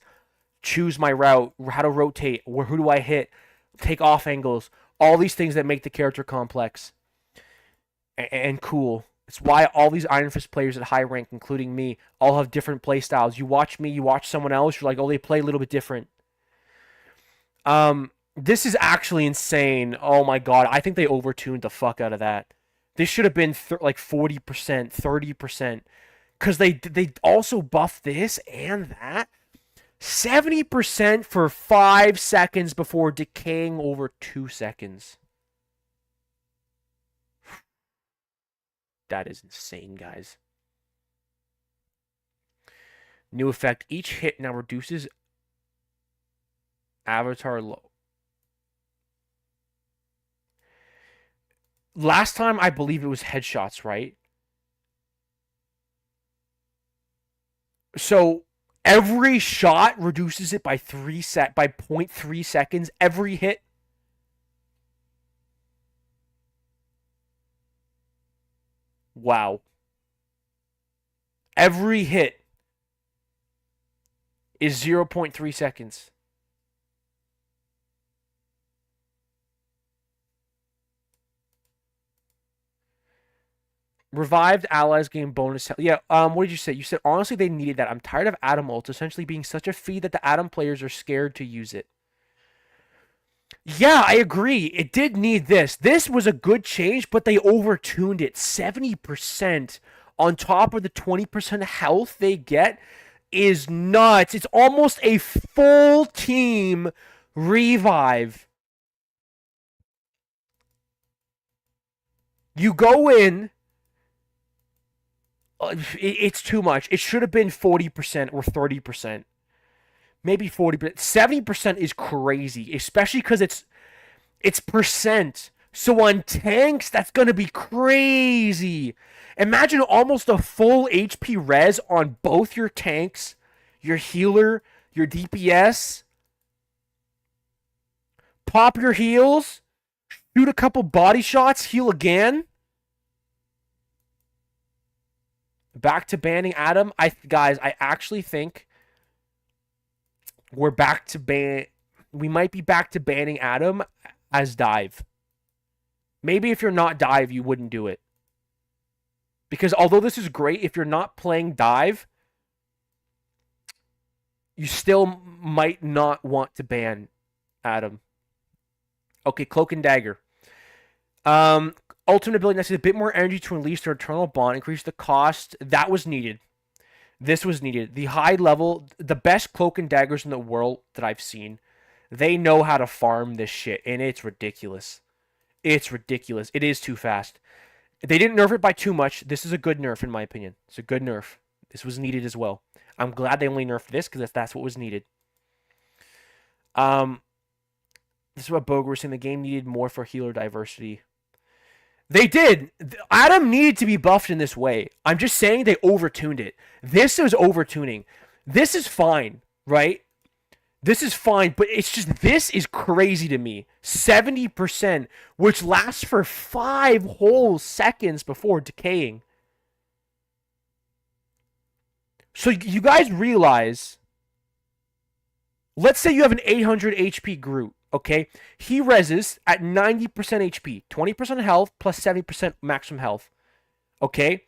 choose my route, how to rotate, who do I hit, take off angles, all these things that make the character complex and cool. It's why all these Iron Fist players at high rank, including me, all have different play styles. You watch me, you watch someone else, you're like, oh, they play a little bit different. This is actually insane. Oh my god, I think they overtuned the fuck out of that. This should have been like 40%, 30%. Because they also buffed this and that. 70% for 5 seconds before decaying over 2 seconds. That is insane, guys. New effect. Each hit now reduces avatar low. Last time, I believe it was headshots, right? So every shot reduces it by 0.3 seconds. Every hit. Wow. Every hit is 0.3 seconds. Revived allies gain bonus. Yeah, what did you say? You said, honestly, they needed that. I'm tired of Adam ult essentially being such a feed that the Adam players are scared to use it. Yeah, I agree. It did need this. This was a good change, but they overtuned it. 70% on top of the 20% health they get is nuts. It's almost a full team revive. You go in. It's too much. It should have been 40% or 30%. Maybe 40%. 70% is crazy, especially because it's percent. So on tanks, that's going to be crazy. Imagine almost a full HP res on both your tanks, your healer, your DPS. Pop your heals, shoot a couple body shots, heal again. Back to banning Adam. Guys, I actually think we're back to we might be back to banning Adam as dive. Maybe if you're not dive, you wouldn't do it. Because although this is great, if you're not playing dive, you still might not want to ban Adam. Okay, Cloak and Dagger. Ultimate ability necessitates a bit more energy to release their eternal bond, increase the cost. That was needed. This was needed. The high level, the best Cloak and Daggers in the world that I've seen, they know how to farm this shit, and it's ridiculous. It's ridiculous. It is too fast. They didn't nerf it by too much. This is a good nerf, in my opinion. It's a good nerf. This was needed as well. I'm glad they only nerfed this because that's what was needed. This is what Boger was saying. The game needed more for healer diversity. They did. Adam needed to be buffed in this way. I'm just saying they overtuned it. This is overtuning. This is fine, right? This is fine, but it's just, this is crazy to me. 70%, which lasts for 5 whole seconds before decaying. So you guys realize, let's say you have an 800 HP Groot, okay? He reses at 90% HP, 20% health plus 70% maximum health, okay?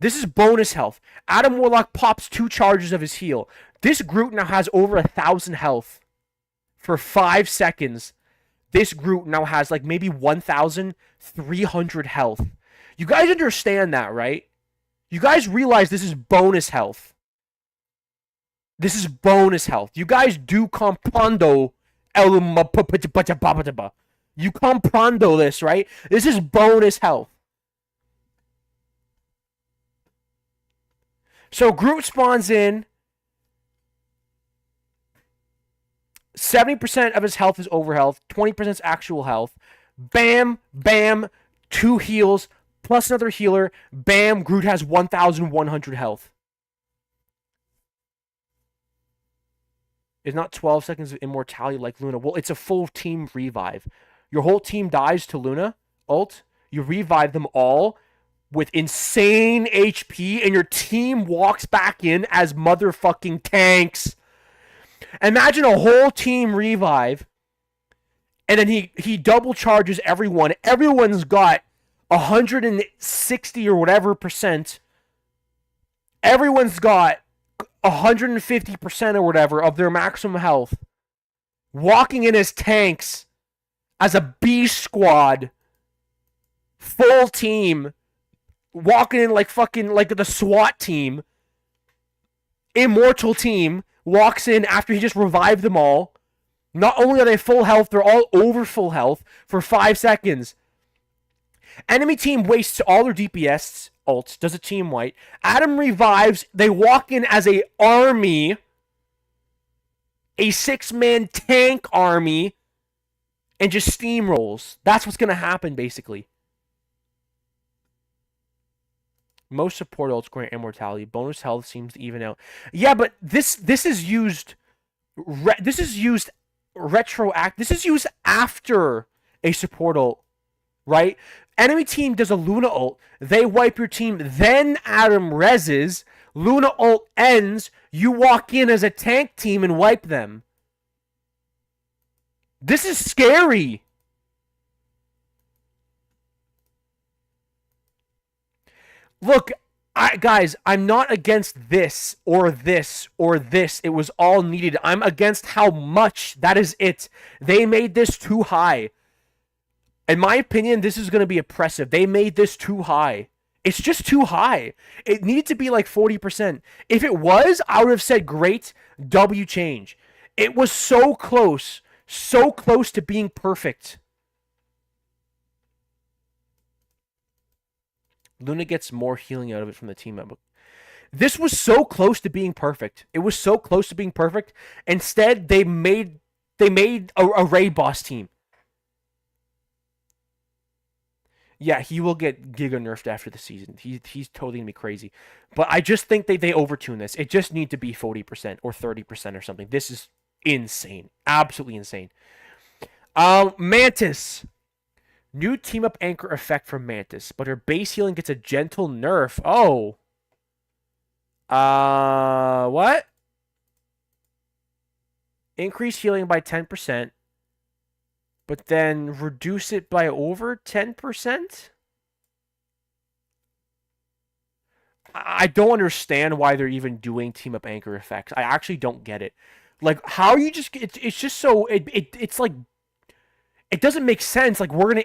This is bonus health. Adam Warlock pops 2 charges of his heal. This Groot now has over 1,000 health for 5 seconds. This Groot now has like maybe 1,300 health. You guys understand that, right? You guys realize this is bonus health. This is bonus health. You guys do comprendo. You comprendo this, right? This is bonus health. So Groot spawns in. 70% of his health is over health. 20% is actual health. Bam, bam, 2 heals, plus another healer. Bam, Groot has 1,100 health. It's not 12 seconds of immortality like Luna. Well, it's a full team revive. Your whole team dies to Luna, ult. You revive them all with insane HP, and your team walks back in as motherfucking tanks. Imagine a whole team revive, and then he double charges everyone. Everyone's got 160 or whatever percent. Everyone's got 150% or whatever of their maximum health. Walking in as tanks, as a beast squad, full team, walking in like fucking like the SWAT team. Immortal team walks in after he just revived them all. Not only are they full health, they're all over full health for 5 seconds. Enemy team wastes all their DPS ults, does a team wipe. Adam revives, they walk in as a army, a 6-man tank army, and just steamrolls. That's what's going to happen, basically. Most support ults grant immortality. Bonus health seems to even out. Yeah, but this is used. This is used retroact. This is used after a support ult, right? Enemy team does a Luna ult. They wipe your team. Then Adam reses. Luna ult ends. You walk in as a tank team and wipe them. This is scary. Look, guys, I'm not against this or this or this. It was all needed. I'm against how much. That is it. They made this too high. In my opinion, this is going to be oppressive. They made this too high. It's just too high. It needed to be like 40%. If it was, I would have said, great, W change. It was so close to being perfect. Luna gets more healing out of it from the team member. This was so close to being perfect. It was so close to being perfect. Instead, they made a raid boss team. Yeah, he will get giga nerfed after the season. He's totally gonna be crazy. But I just think they overtune this. It just need to be 40% or 30% or something. This is insane. Absolutely insane. Mantis. New team up anchor effect from Mantis, but her base healing gets a gentle nerf. Oh. What? Increase healing by 10. But then reduce it by over 10%? I don't understand why they're even doing team up anchor effects. I actually don't get it. Like, how are you just? It's just so it's like it doesn't make sense. Like we're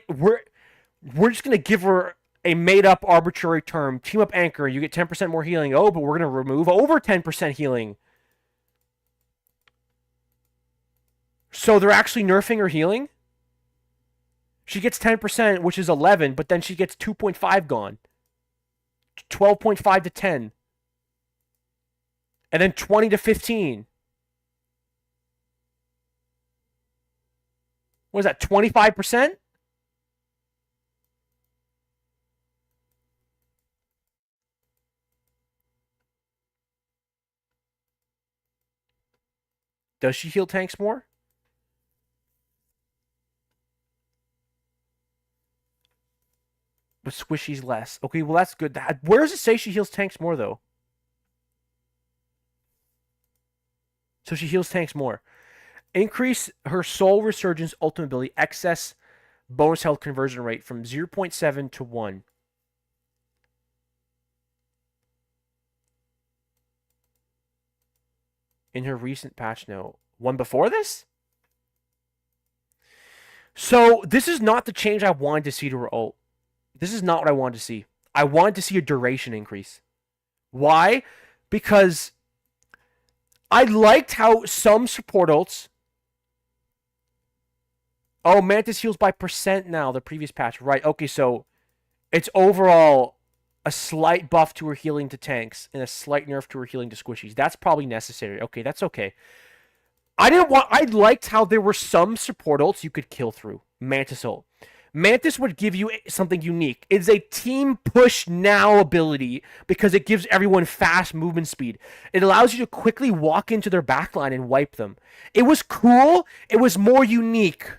just gonna give her a made up arbitrary term, team up anchor. You get 10% more healing. Oh, but we're gonna remove over 10% healing. So they're actually nerfing her healing. She gets 10%, which is 11, but then she gets 2.5 gone. 12.5 to 10. And then 20 to 15. What is that, 25%? Does she heal tanks more? But Squishy's less. Okay, well, that's good. Where does it say she heals tanks more, though? So she heals tanks more. Increase her Soul Resurgence ultimate ability excess bonus health conversion rate from 0.7 to 1. In her recent patch note. One before this? So this is not the change I wanted to see to her ult. This is not what I wanted to see. I wanted to see a duration increase. Why? Because I liked how some support ults... Oh, Mantis heals by percent now, the previous patch. Right, okay, so it's overall a slight buff to her healing to tanks and a slight nerf to her healing to squishies. That's probably necessary. Okay, that's okay. I liked how there were some support ults you could kill through. Mantis ult. Mantis would give you something unique. It's a team push now ability because it gives everyone fast movement speed. It allows you to quickly walk into their backline and wipe them. It was cool. It was more unique.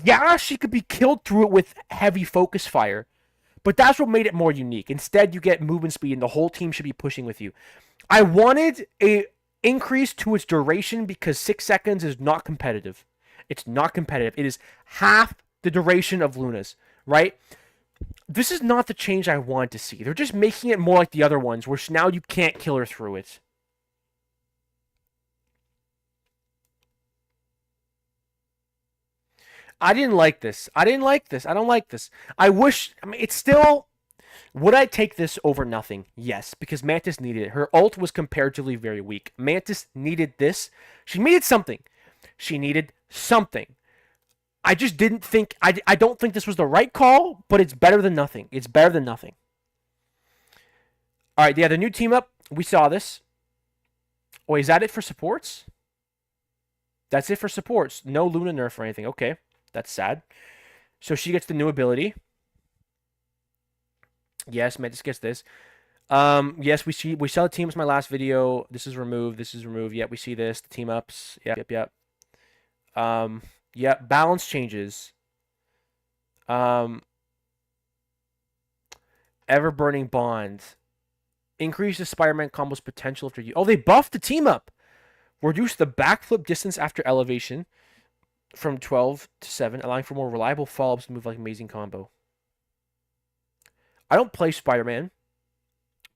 Yeah, she could be killed through it with heavy focus fire, but that's what made it more unique. Instead, you get movement speed and the whole team should be pushing with you. I wanted a increase to its duration because 6 seconds is not competitive. It's not competitive. It is half the duration of Luna's, right? This is not the change I wanted to see. They're just making it more like the other ones, where now you can't kill her through it. I didn't like this. I didn't like this. I don't like this. I wish... I mean, it's still... Would I take this over nothing? Yes, because Mantis needed it. Her ult was comparatively very weak. Mantis needed this. She needed something. She needed something. I just didn't think... I don't think this was the right call, but it's better than nothing. It's better than nothing. Alright, yeah, the new team up. We saw this. Wait, is that it for supports? That's it for supports. No Luna nerf or anything. Okay, that's sad. So she gets the new ability. Yes, Mantis gets this. Yes, we saw the teams in my last video. This is removed. This is removed. Yep, we see this. The team ups. Yep. Yep, balance changes. Ever burning bond. Increase the Spider-Man combo's potential after you. Oh, they buffed the team up. Reduce the backflip distance after elevation from 12 to 7, allowing for more reliable follow-ups to move like amazing combo. I don't play Spider-Man,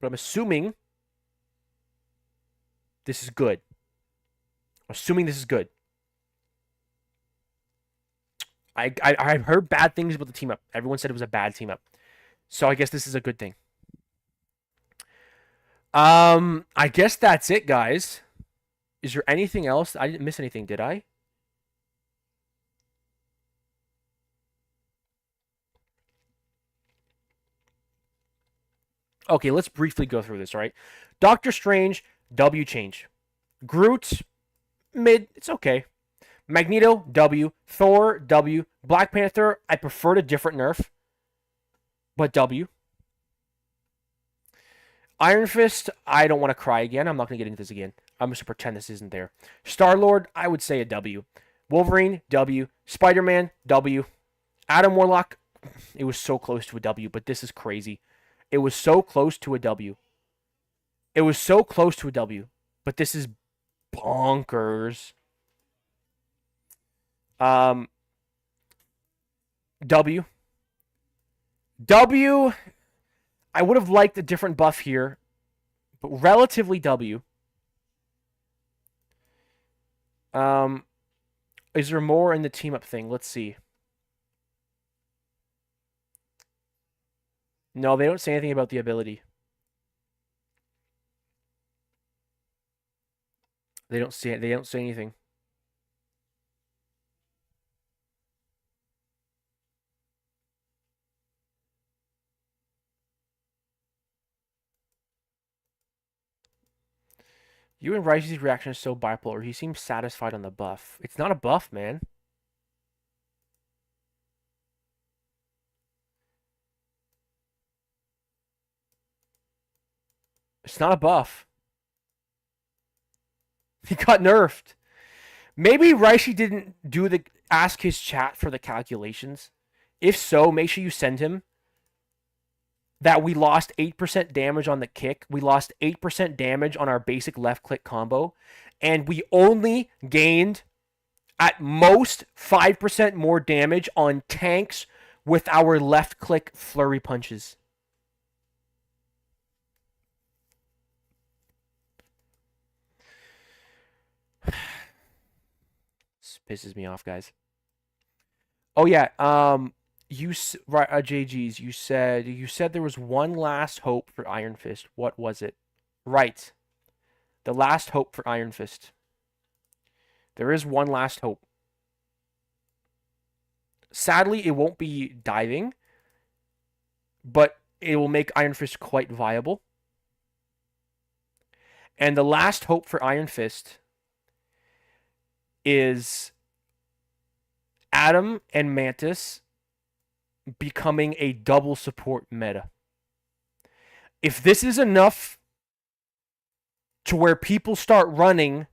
but I'm assuming this is good. I'm assuming this is good. I've heard bad things about the team up. Everyone said it was a bad team up. So I guess this is a good thing. I guess that's it, guys. Is there anything else? I didn't miss anything, did I? Okay, let's briefly go through this, all right? Doctor Strange, W change. Groot, mid, it's okay. Magneto, W. Thor, W. Black Panther, I preferred a different nerf, but W. Iron Fist, I don't want to cry again. I'm not going to get into this again. I'm just going to pretend this isn't there. Star-Lord, I would say a W. Wolverine, W. Spider-Man, W. Adam Warlock, it was so close to a W, but this is crazy. It was so close to a W. It was so close to a W, but this is bonkers. W. W. I would have liked a different buff here, but relatively W. Is there more in the team up thing? Let's see. No, they don't say anything about the ability. They don't say anything. You and Risey's reaction is so bipolar. He seems satisfied on the buff. It's not a buff, man. It's not a buff. He got nerfed. Maybe Risey didn't ask his chat for the calculations. If so, make sure you send him that we lost 8% damage on the kick. We lost 8% damage on our basic left click combo. And we only gained at most 5% more damage on tanks with our left click flurry punches. This pisses me off, guys. Oh yeah, JG's, you said there was one last hope for Iron Fist. What was it? Right. The last hope for Iron Fist. There is one last hope. Sadly, it won't be diving, but it will make Iron Fist quite viable. And the last hope for Iron Fist is Adam and Mantis becoming a double support meta. If this is enough to where people start running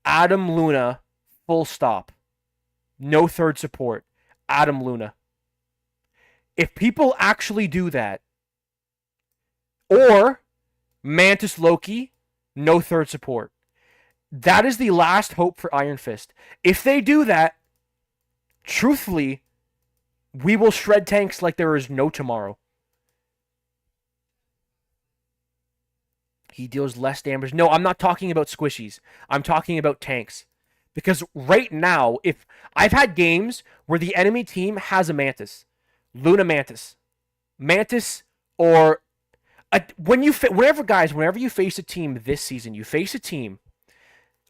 Adam Luna full stop, no third support, Adam Luna. If people actually do that, or Mantis Loki, no third support, that is the last hope for Iron Fist. If they do that, truthfully, we will shred tanks like there is no tomorrow. He deals less damage. No, I'm not talking about squishies. I'm talking about tanks. Because right now, if I've had games where the enemy team has a Mantis, Luna Mantis, or whenever you face a team this season, you face a team.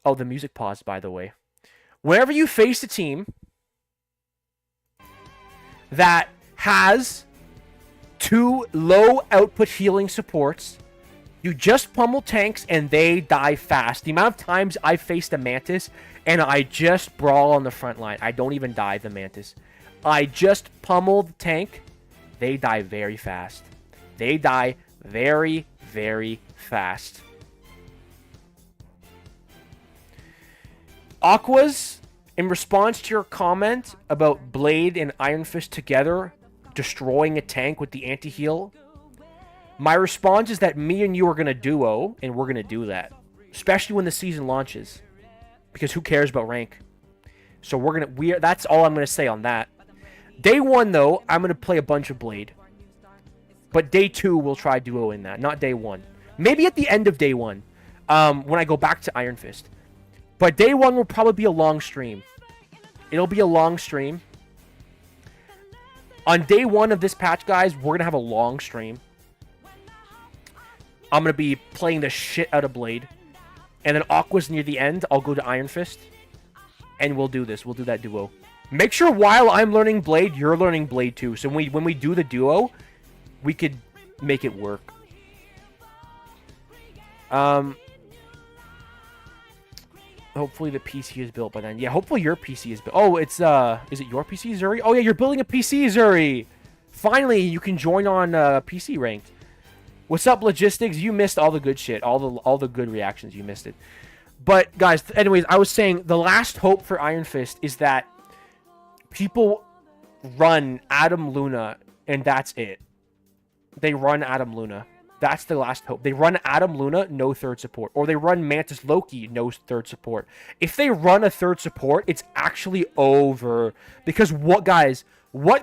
Oh, the music paused, by the way. Whenever you face a team that has 2 low output healing supports, you just pummel tanks and they die fast. The amount of times I faced a Mantis and I just brawl on the front line. I don't even dive the Mantis. I just pummel the tank. They die very fast. They die very, very fast. Aqua's, in response to your comment about Blade and Iron Fist together destroying a tank with the anti-heal, my response is that me and you are going to duo, and we're going to do that. Especially when the season launches. Because who cares about rank? So that's all I'm going to say on that. Day 1, though, I'm going to play a bunch of Blade. But day 2, we'll try duo in that, not day 1. Maybe at the end of day 1, when I go back to Iron Fist. But day 1 will probably be a long stream. It'll be a long stream. On day 1 of this patch, guys, we're going to have a long stream. I'm going to be playing the shit out of Blade. And then Aqua's near the end. I'll go to Iron Fist. And we'll do this. We'll do that duo. Make sure while I'm learning Blade, you're learning Blade too. So when we do the duo, we could make it work. Hopefully the PC is built by then. Yeah, hopefully your PC is built. Oh, it's, is it your PC, Zuri? Oh, yeah, you're building a PC, Zuri! Finally, you can join on PC Ranked. What's up, Logistics? You missed all the good shit. All the good reactions. You missed it. But, guys, anyways, I was saying the last hope for Iron Fist is that people run Adam Luna, and that's it. They run Adam Luna. That's the last hope. They run Adam Luna, no third support. Or they run Mantis Loki, no third support. If they run a third support, it's actually over. Because what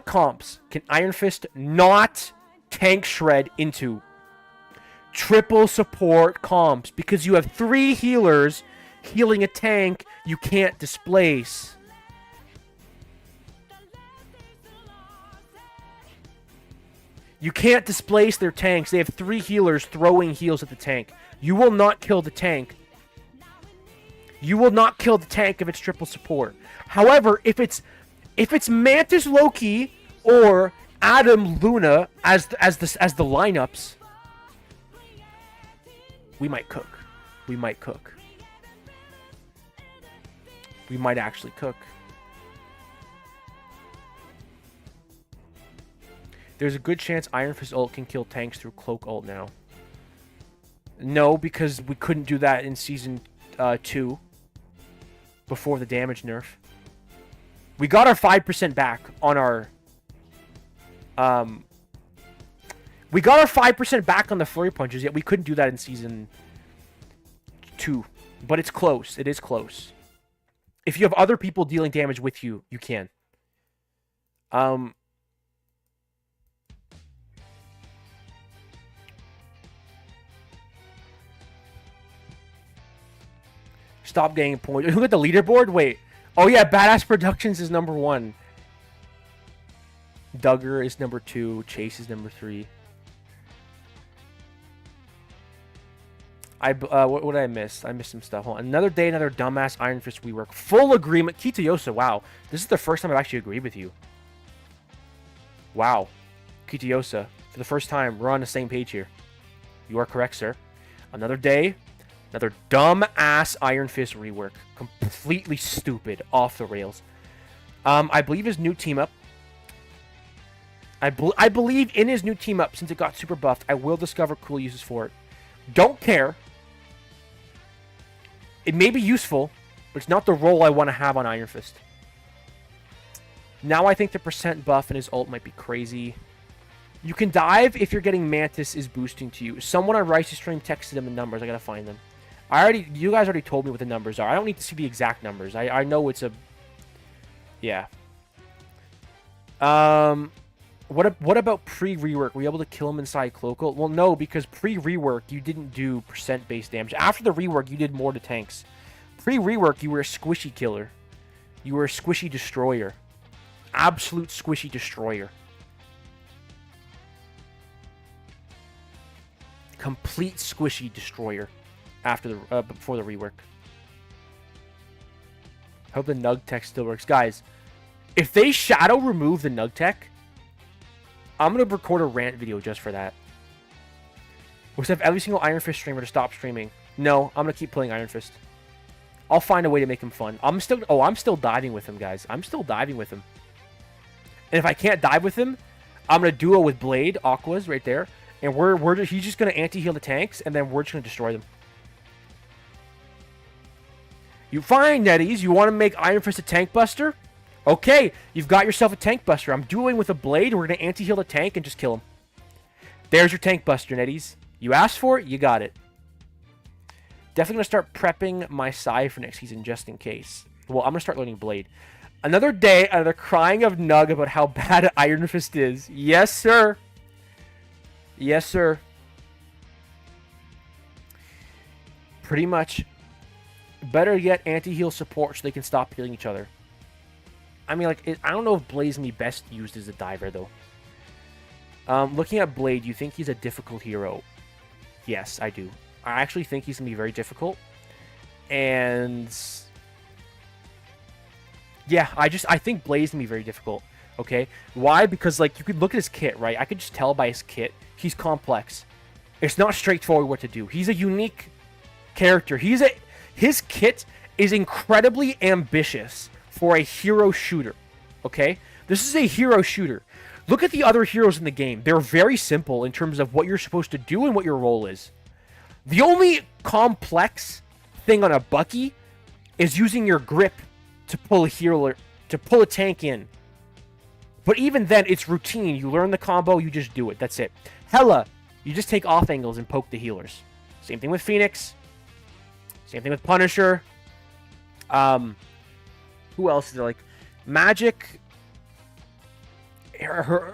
comps can Iron Fist not tank shred into? triple support comps because you have 3 healers healing a tank you can't displace. You can't displace their tanks. They have 3 healers throwing heals at the tank. You will not kill the tank. You will not kill the tank if it's triple support. However, if it's Mantis Loki or Adam Luna as the lineups, we might cook. We might cook. We might actually cook. There's a good chance Iron Fist ult can kill tanks through Cloak ult now. No, because we couldn't do that in Season 2. Before the damage nerf. We got our 5% back on our... we got our 5% back on the Flurry Punches, yet we couldn't do that in Season 2. But it's close. It is close. If you have other people dealing damage with you, you can. Stop getting points. Look at the leaderboard. Wait. Oh, yeah. Badass Productions is number 1. Duggar is number 2. Chase is number 3. What did I miss? I missed some stuff. Hold on. Another day, another dumbass Iron Fist rework. Full agreement. Kitayosa, wow. This is the first time I've actually agreed with you. Wow. Kitayosa, for the first time, we're on the same page here. You are correct, sir. Another day. Another dumb-ass Iron Fist rework. Completely stupid. Off the rails. I believe his new team-up. I believe in his new team-up, since it got super buffed, I will discover cool uses for it. Don't care. It may be useful, but it's not the role I want to have on Iron Fist. Now I think the percent buff in his ult might be crazy. You can dive if you're getting Mantis is boosting to you. Someone on Rice's stream texted them the numbers. I gotta find them. You guys already told me what the numbers are. I don't need to see the exact numbers. I know it's a... Yeah. What about pre-rework? Were you able to kill him inside Cloak ult? Well, no, because pre-rework, you didn't do percent-based damage. After the rework, you did more to tanks. Pre-rework, you were a squishy killer. You were a squishy destroyer. Absolute squishy destroyer. Complete squishy destroyer. After the before the rework. Hope the Nug tech still works. Guys, if they shadow remove the Nug tech, I'm going to record a rant video just for that. We'll have every single Iron Fist streamer to stop streaming. No, I'm going to keep playing Iron Fist. I'll find a way to make him fun. I'm still diving with him, guys. I'm still diving with him. And if I can't dive with him, I'm going to duo with Blade, Aqua's right there. And he's just going to anti-heal the tanks, and then we're just going to destroy them. You fine, Netties. You want to make Iron Fist a tank buster? Okay, you've got yourself a tank buster. I'm dueling with a Blade. We're going to anti-heal the tank and just kill him. There's your tank buster, Netties. You asked for it, you got it. Definitely going to start prepping my Sai for next season just in case. Well, I'm going to start learning Blade. Another day, another crying of Nug about how bad Iron Fist is. Yes, sir. Yes, sir. Pretty much. Better yet, anti-heal support so they can stop healing each other. I mean, like, I don't know if Blade's going to be best used as a diver, though. Looking at Blade, you think he's a difficult hero? Yes, I do. I actually think he's going to be very difficult. And... yeah, I think Blade's going to be very difficult. Okay? Why? Because, like, you could look at his kit, right? I could just tell by his kit. He's complex. It's not straightforward what to do. He's a unique character. His kit is incredibly ambitious for a hero shooter. Okay? This is a hero shooter. Look at the other heroes in the game. They're very simple in terms of what you're supposed to do and what your role is. The only complex thing on a Bucky is using your grip to pull a healer, to pull a tank in. But even then, it's routine. You learn the combo, you just do it. That's it. Hela, you just take off angles and poke the healers. Same thing with Phoenix. Same thing with Punisher. Who else is there? Like, Magic.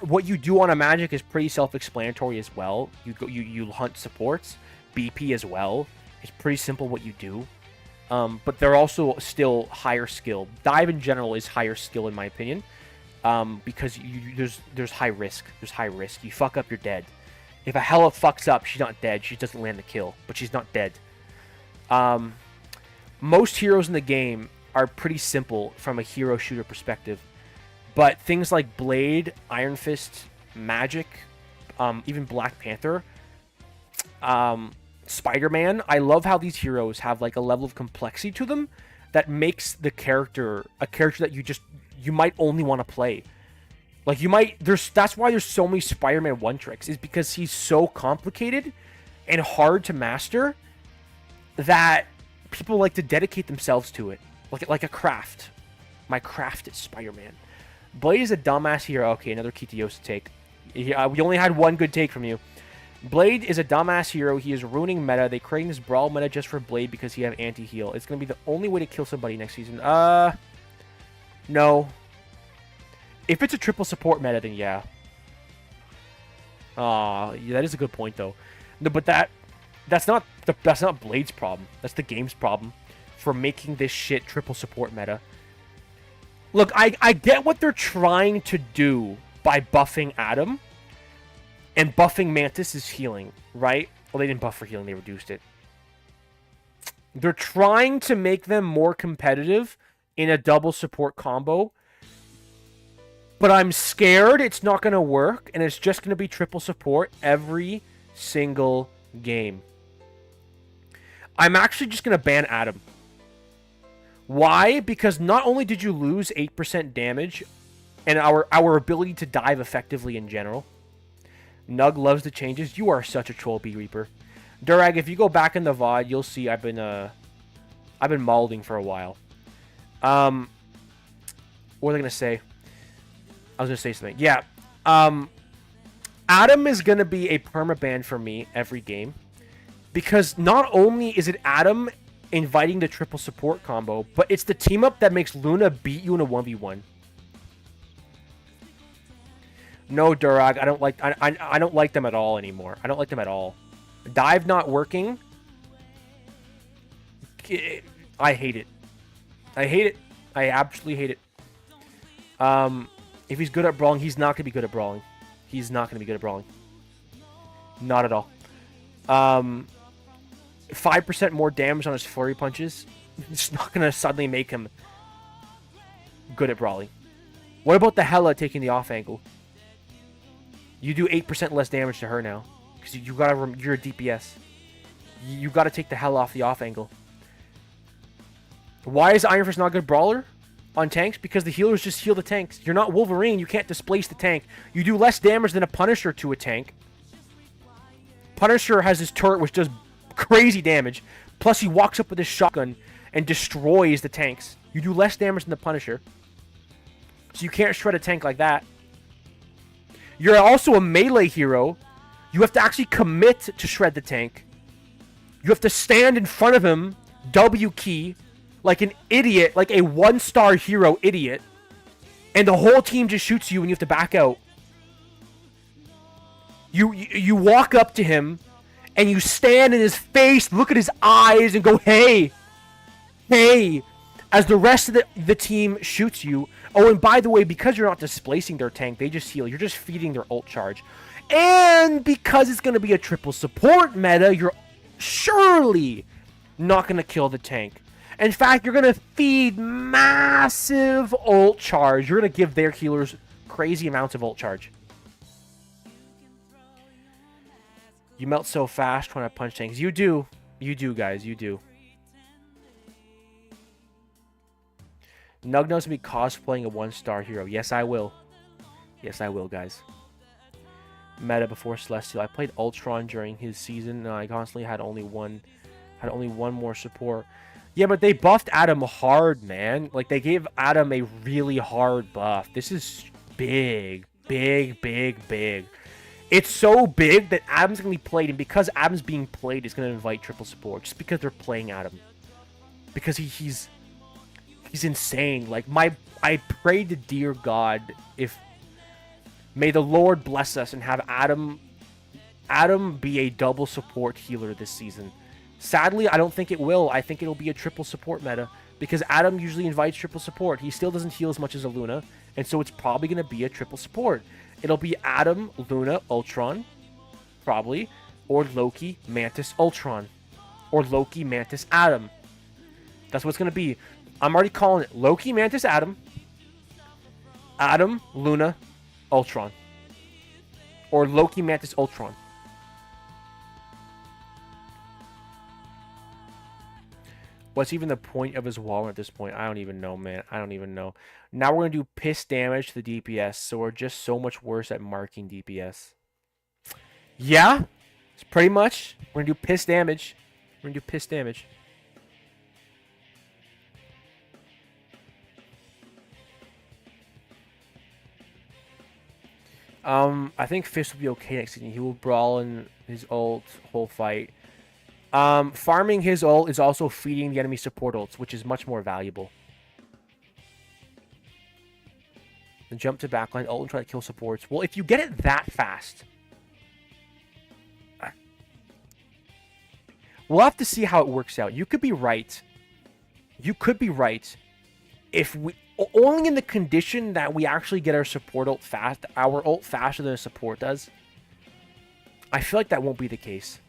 what you do on a magic is pretty self-explanatory as well. You hunt supports, BP as well. It's pretty simple what you do. But they're also still higher skill. Dive in general is higher skill in my opinion. Because there's high risk. There's high risk. You fuck up, you're dead. If a Hela fucks up, she's not dead. She doesn't land the kill, but she's not dead. Most heroes in the game are pretty simple from a hero shooter perspective. But things like Blade, Iron Fist, Magic, even Black Panther, Spider-Man, I love how these heroes have like a level of complexity to them that makes the character a character that you might only want to play. Like that's why there's so many Spider-Man one tricks, is because he's so complicated and hard to master that people like to dedicate themselves to it. Like a craft. My craft is Spider-Man. Blade is a dumbass hero. Okay, another Kitayosa take. We only had one good take from you. Blade is a dumbass hero. He is ruining meta. They creating this brawl meta just for Blade because he have anti-heal. It's going to be the only way to kill somebody next season. No. If it's a triple support meta, then yeah. Yeah, that is a good point, though. No, but that's not Blade's problem. That's the game's problem for making this shit triple support meta. Look, I get what they're trying to do by buffing Adam and buffing Mantis' healing, right? Well, they didn't buff for healing, they reduced it. They're trying to make them more competitive in a double support combo. But I'm scared it's not going to work, and it's just going to be triple support every single game. I'm actually just going to ban Adam. Why? Because not only did you lose 8% damage and our ability to dive effectively in general. Nug loves the changes. You are such a troll, B Reaper. Durag, if you go back in the VOD, you'll see I've been mauling for a while. What was I gonna say? I was gonna say something. Yeah. Adam is gonna be a permaban for me every game. Because not only is it Adam inviting the triple support combo, but it's the team up that makes Luna beat you in a 1v1. No, Durag, I don't like them at all anymore. I don't like them at all. Dive not working. I hate it. I hate it. I absolutely hate it. If he's good at brawling, he's not going to be good at brawling. He's not going to be good at brawling. Not at all. 5% more damage on his flurry punches. It's not going to suddenly make him good at brawling. What about the Hela taking the off angle? You do 8% less damage to her now. Because you're a DPS. You got to take the Hela off the off angle. Why is Iron Fist not a good brawler on tanks? Because the healers just heal the tanks. You're not Wolverine. You can't displace the tank. You do less damage than a Punisher to a tank. Punisher has his turret which does crazy damage. Plus he walks up with his shotgun and destroys the tanks. You do less damage than the Punisher. So you can't shred a tank like that. You're also a melee hero. You have to actually commit to shred the tank. You have to stand in front of him, W key, like an idiot, like a one-star hero idiot. And the whole team just shoots you and you have to back out. You walk up to him and you stand in his face, look at his eyes and go, hey, hey, as the rest of the team shoots you. Oh, and by the way, because you're not displacing their tank, they just heal. You're just feeding their ult charge. And because it's going to be a triple support meta, you're surely not going to kill the tank. In fact, you're going to feed massive ult charge. You're going to give their healers crazy amounts of ult charge. You melt so fast when I punch tanks. You do. You do, guys. You do. Nug knows me cosplaying a one-star hero. Yes, I will. Yes, I will, guys. Meta before Celestial. I played Ultron during his season, and I constantly had only one more support. Yeah, but they buffed Adam hard, man. Like, they gave Adam a really hard buff. This is big. Big, big, big. It's so big that Adam's going to be played, and because Adam's being played, it's going to invite triple support. Just because they're playing Adam. Because he's insane. Like, I pray to dear God if May the Lord bless us and have Adam be a double support healer this season. Sadly, I don't think it will. I think it'll be a triple support meta because Adam usually invites triple support. He still doesn't heal as much as a Luna, and so it's probably going to be a triple support. It'll be Adam, Luna, Ultron, probably, or Loki, Mantis, Ultron, or Loki, Mantis, Adam. That's what it's going to be. I'm already calling it Loki, Mantis, Adam, Adam, Luna, Ultron, or Loki, Mantis, Ultron. What's even the point of his wall at this point? I don't even know, man. I don't even know. Now we're going to do piss damage to the DPS, so we're just so much worse at marking DPS. Yeah, it's pretty much. We're going to do piss damage. We're going to do piss damage. I think Fist will be okay next season. He will brawl in his ult whole fight. Farming his ult is also feeding the enemy support ults, which is much more valuable. Then jump to backline ult and try to kill supports. Well, if you get it that fast, we'll have to see how it works out. You could be right. You could be right. If we only in the condition that we actually get our support ult fast, our ult faster than a support does. I feel like that won't be the case.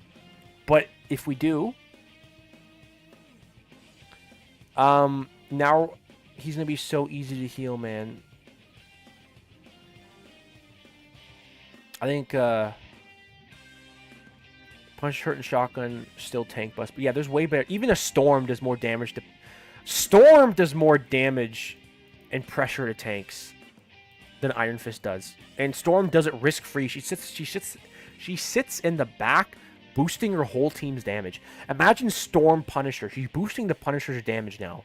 But if we do, now he's going to be so easy to heal, man. I think Punch, Hurt, and Shotgun still tank bust. But yeah, there's way better. Even a Storm does more damage to... Storm does more damage and pressure to tanks than Iron Fist does. And Storm does it risk-free. She sits in the back, boosting her whole team's damage. Imagine Storm Punisher. She's boosting the Punisher's damage now.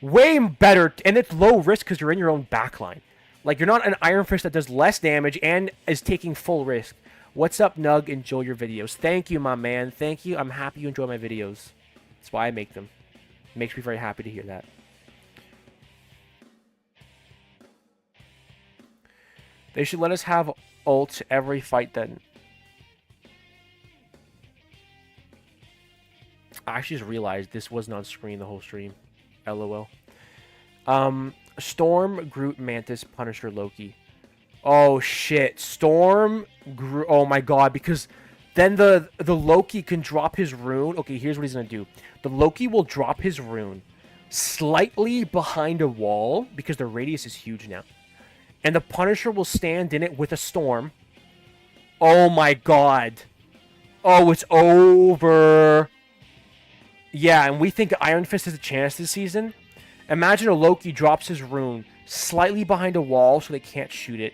Way better, and it's low risk because you're in your own backline. Like, you're not an Iron Fist that does less damage and is taking full risk. What's up, Nug? Enjoy your videos. Thank you, my man. Thank you. I'm happy you enjoy my videos. That's why I make them. It makes me very happy to hear that. They should let us have ult every fight then. I actually just realized this wasn't on screen the whole stream. LOL. Storm, Groot, Mantis, Punisher, Loki. Oh shit. Storm, Groot. Oh my god, because then the Loki can drop his rune. Okay, here's what he's going to do. The Loki will drop his rune slightly behind a wall because the radius is huge now. And the Punisher will stand in it with a Storm. Oh my god. Oh, it's over. Yeah, and we think Iron Fist has a chance this season. Imagine a Loki drops his rune slightly behind a wall so they can't shoot it.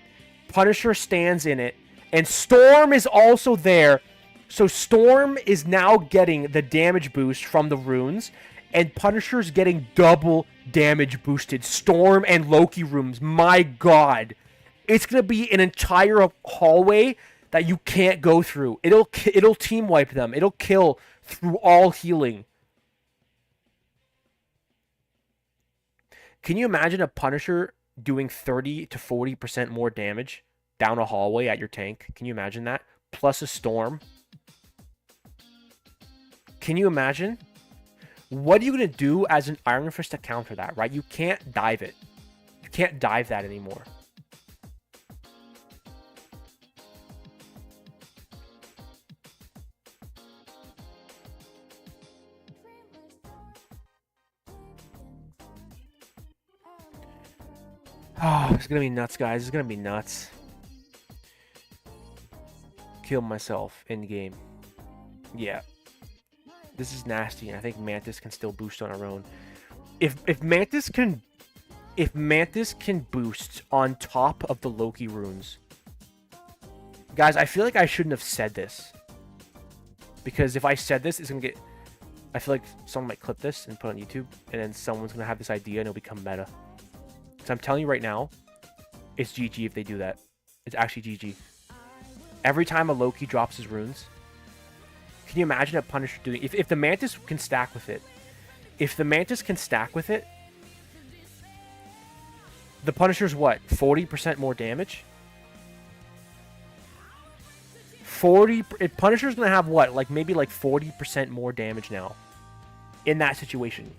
Punisher stands in it. And Storm is also there. So Storm is now getting the damage boost from the runes. And Punisher's getting double damage boosted. Storm and Loki rooms. My god. It's going to be an entire hallway that you can't go through. It'll team wipe them. It'll kill through all healing. Can you imagine a Punisher doing 30 to 40% more damage down a hallway at your tank? Can you imagine that? Plus a Storm. Can you imagine? What are you going to do as an Iron Fist to counter that, right? You can't dive it. You can't dive that anymore. Oh, it's going to be nuts, guys. It's going to be nuts. Kill myself in game. Yeah. This is nasty, and I think Mantis can still boost on her own. If Mantis can boost on top of the Loki runes. Guys, I feel like I shouldn't have said this. Because if I said this, it's gonna get, I feel like someone might clip this and put it on YouTube, and then someone's gonna have this idea and it'll become meta. So I'm telling you right now, it's GG if they do that. It's actually GG. Every time a Loki drops his runes, can you imagine a Punisher doing... If the Mantis can stack with it... If the Mantis can stack with it... The Punisher's what? 40% more damage? 40. Punisher's gonna have what? Like maybe like 40% more damage now. In that situation.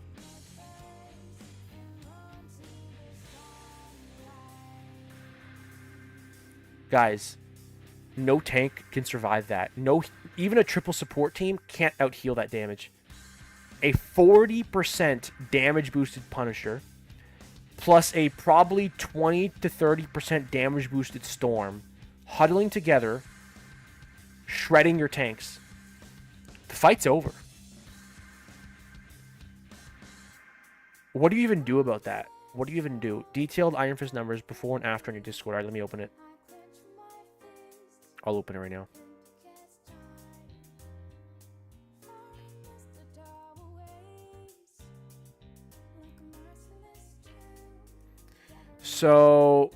Guys, no tank can survive that. No, even a triple support team can't out-heal that damage. A 40% damage boosted Punisher plus a probably 20 to 30% damage boosted Storm huddling together, shredding your tanks. The fight's over. What do you even do about that? What do you even do? Detailed Iron Fist numbers before and after on your Discord. All right, let me open it. I'll open it right now. So...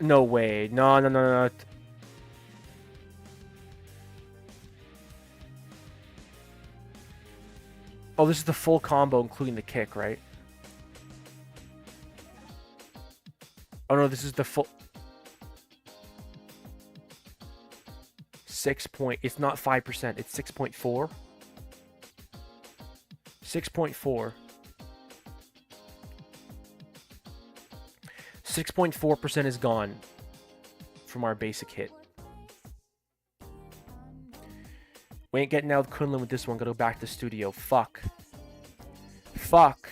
no way. No. Oh, this is the full combo, including the kick, right? Oh, no, this is the full... 6 point... It's not 5%. It's 6.4. 6.4. 6.4% is gone from our basic hit. We ain't getting out of Kunlun with this one. Gotta go back to the studio. Fuck. Fuck.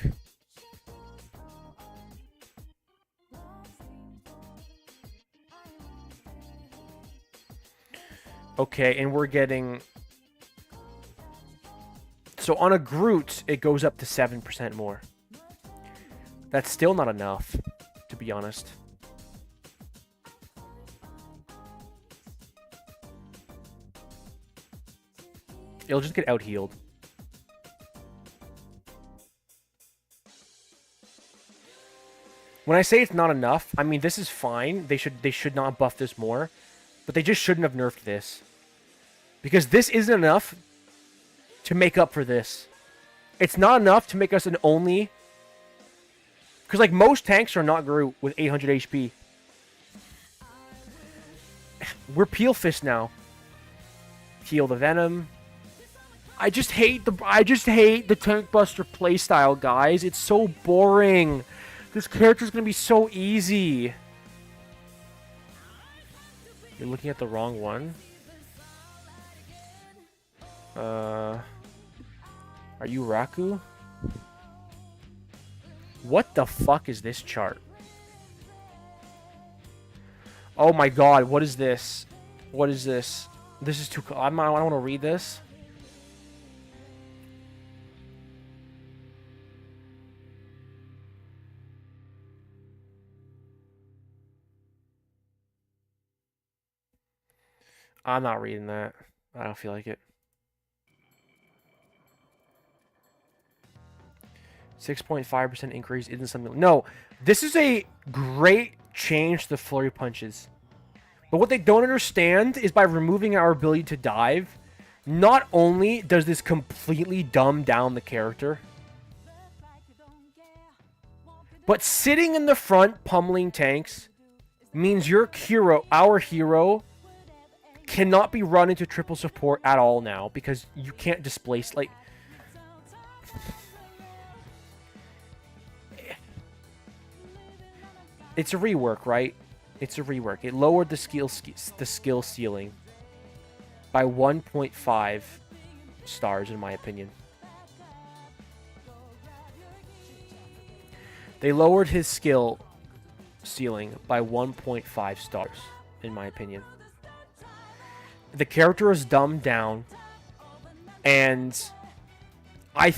Okay, and we're getting... So on a Groot, it goes up to 7% more. That's still not enough, to be honest. It'll just get out-healed. When I say it's not enough, I mean this is fine. They should not buff this more, but they just shouldn't have nerfed this. Because this isn't enough to make up for this. It's not enough to make us an only... Because like most tanks are not Groot with 800 HP. We're Peel Fist now. Heal the Venom. I just hate the Tank Buster playstyle, guys. It's so boring. This character's gonna be so easy. You're looking at the wrong one. Are you Raku? What the fuck is this chart? Oh my god, what is this? What is this? This is too... I don't want to read this. I'm not reading that. I don't feel like it. 6.5% increase isn't something... No, this is a great change to the flurry punches. But what they don't understand is by removing our ability to dive, not only does this completely dumb down the character, but sitting in the front pummeling tanks means your hero, our hero, cannot be run into triple support at all now because you can't displace, like... It's a rework, right? It's a rework. It lowered the skill ceiling by 1.5 stars, in my opinion. They lowered his skill ceiling by 1.5 stars, in my opinion. The character is dumbed down, and I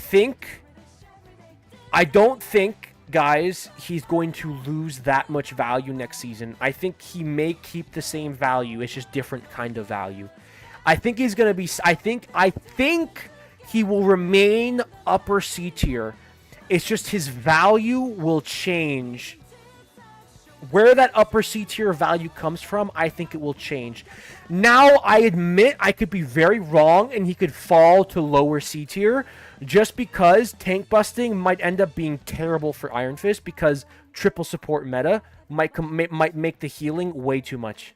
don't think, guys, he's going to lose that much value next season. I think he may keep the same value. It's just different kind of value. I think he's going to be... I think he will remain upper C tier. It's just his value will change where that upper C tier value comes from, I think it will change. Now, I admit I could be very wrong and he could fall to lower C tier just because tank busting might end up being terrible for Iron Fist because triple support meta might make the healing way too much.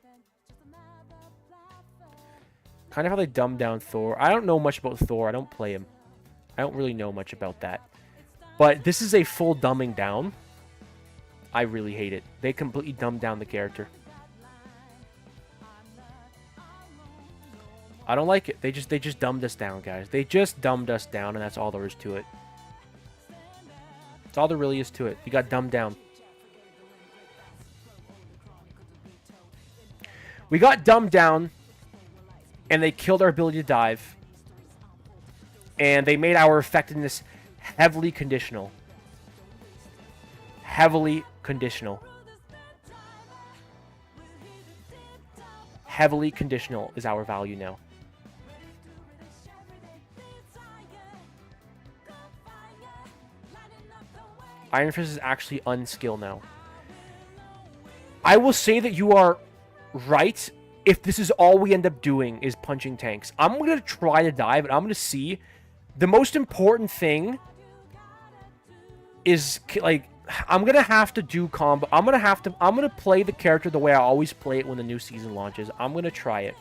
Kind of how they dumb down Thor. I don't know much about Thor. I don't play him. I don't really know much about that. But this is a full dumbing down. I really hate it. They completely dumbed down the character. I don't like it. They just dumbed us down, guys. They just dumbed us down, and that's all there is to it. That's all there really is to it. You got dumbed down. We got dumbed down, and they killed our ability to dive. And they made our effectiveness heavily conditional. Heavily conditional. Heavily conditional is our value now. Iron Fist is actually unskilled now. I will say that you are right if this is all we end up doing is punching tanks. I'm going to try to dive, and I'm going to see. The most important thing is, like, I'm going to have to do combo. I'm going to play the character the way I always play it when the new season launches. I'm going to try it.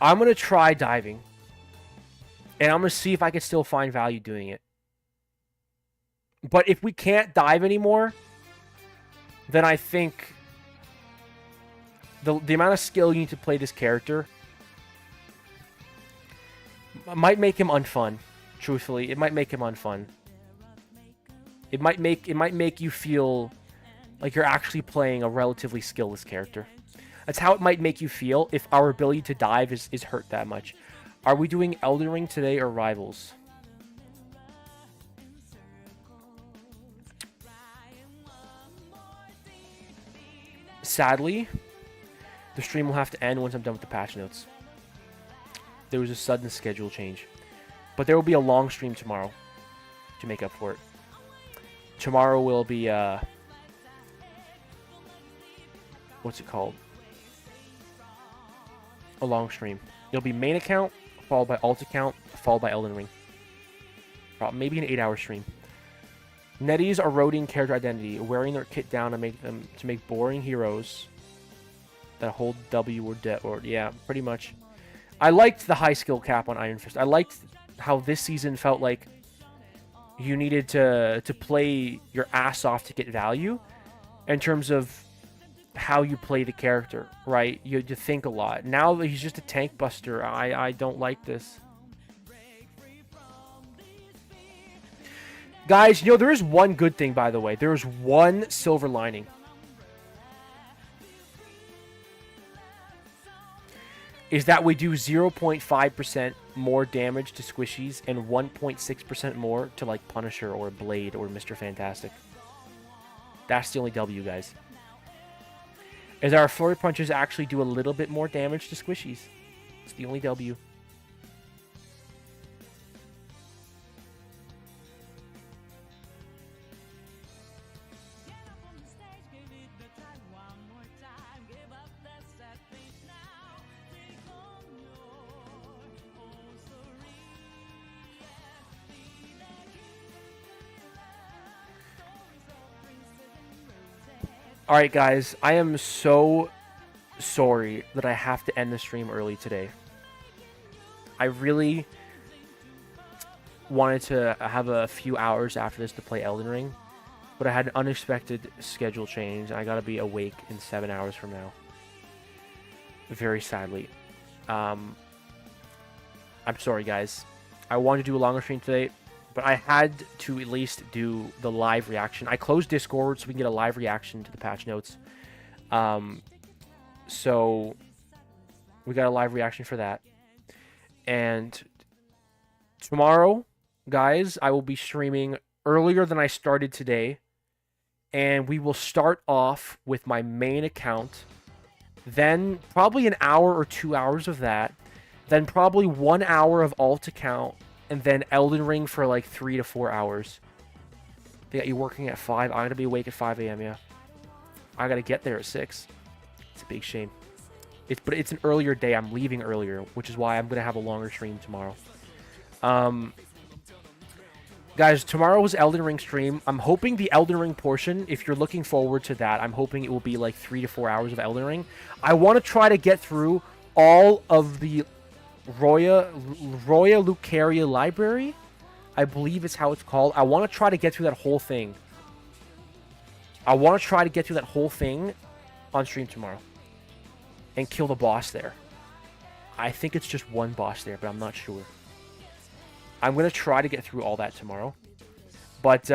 I'm going to try diving. And I'm going to see if I can still find value doing it. But if we can't dive anymore, then I think the amount of skill you need to play this character might make him unfun. Truthfully, it might make him unfun. It might make you feel like you're actually playing a relatively skillless character. That's how it might make you feel if our ability to dive is hurt that much. Are we doing Elden Ring today or Rivals? Sadly, the stream will have to end once I'm done with the patch notes. There was a sudden schedule change. But there will be a long stream tomorrow to make up for it. Tomorrow will be, what's it called? A long stream. It'll be main account, followed by alt account, followed by Elden Ring. Maybe an 8-hour stream. Netties are eroding character identity, wearing their kit down to make boring heroes that hold W or yeah, pretty much. I liked the high skill cap on Iron Fist. I liked how this season felt like you needed to play your ass off to get value in terms of how you play the character, right? You had to think a lot. Now that he's just a tank buster, I don't like this. Guys, you know, there is one good thing, by the way. There is one silver lining. Is that we do 0.5% more damage to squishies and 1.6% more to, like, Punisher or Blade or Mr. Fantastic. That's the only W, guys. Is our flurry punches actually do a little bit more damage to squishies. It's the only W. Alright guys, I am so sorry that I have to end the stream early today. I really wanted to have a few hours after this to play Elden Ring, but I had an unexpected schedule change, and I gotta be awake in 7 hours from now. Very sadly. I'm sorry guys. I wanted to do a longer stream today, but I had to at least do the live reaction. I closed Discord so we can get a live reaction to the patch notes. So we got a live reaction for that. And tomorrow, guys, I will be streaming earlier than I started today. and we will start off with my main account. Then probably an hour or 2 hours of that. Then probably 1 hour of alt account, and then Elden Ring for like 3 to 4 hours. They got you working at 5. I'm gonna be awake at 5 a.m. Yeah, I gotta get there at 6. It's a big shame. But it's an earlier day. I'm leaving earlier, which is why I'm gonna have a longer stream tomorrow. Guys, tomorrow's Elden Ring stream. I'm hoping the Elden Ring portion, if you're looking forward to that, I'm hoping it will be like 3 to 4 hours of Elden Ring. I want to try to get through all of the Roya Lucaria library. I believe it's how it's called. I want to try to get through that whole thing. I want to try to get through that whole thing on stream tomorrow. And kill the boss there. I think it's just one boss there, but I'm not sure. I'm going to try to get through all that tomorrow. But,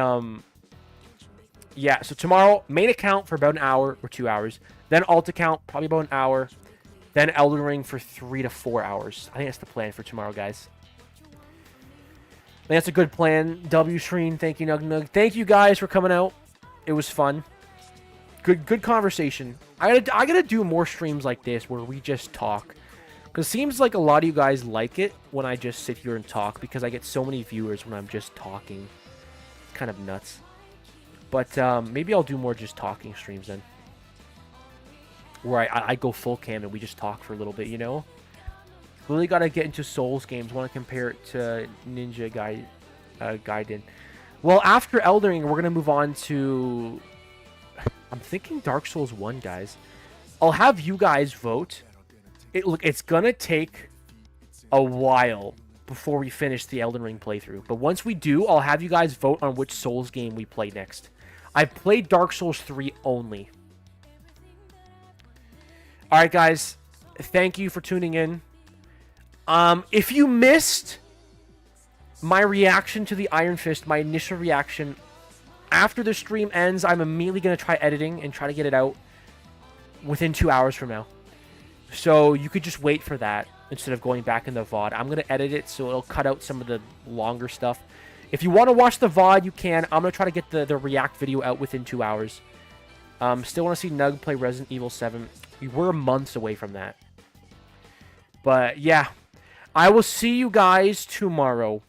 yeah. So tomorrow, main account for about an hour or 2 hours. Then alt account, probably about an hour. Then Elden Ring for 3 to 4 hours. I think that's the plan for tomorrow, guys. I think that's a good plan. W Shreen, thank you, Nugnug. Thank you guys for coming out. It was fun. Good conversation. I gotta do more streams like this where we just talk. Because it seems like a lot of you guys like it when I just sit here and talk. Because I get so many viewers when I'm just talking. It's kind of nuts. But maybe I'll do more just talking streams then. Where I go full cam and we just talk for a little bit, you know? Really got to get into Souls games. Want to compare it to Ninja Gaiden. Well, after Elden Ring, we're going to move on to... I'm thinking Dark Souls 1, guys. I'll have you guys vote. Look, it's going to take a while before we finish the Elden Ring playthrough. But once we do, I'll have you guys vote on which Souls game we play next. I've played Dark Souls 3 only. Alright, guys. Thank you for tuning in. If you missed my reaction to the Iron Fist, my initial reaction, after the stream ends, I'm immediately going to try editing and try to get it out within 2 hours from now. So you could just wait for that instead of going back in the VOD. I'm going to edit it so it'll cut out some of the longer stuff. If you want to watch the VOD, you can. I'm going to try to get the React video out within 2 hours. Still want to see Nug play Resident Evil 7. We're months away from that. But yeah, I will see you guys tomorrow.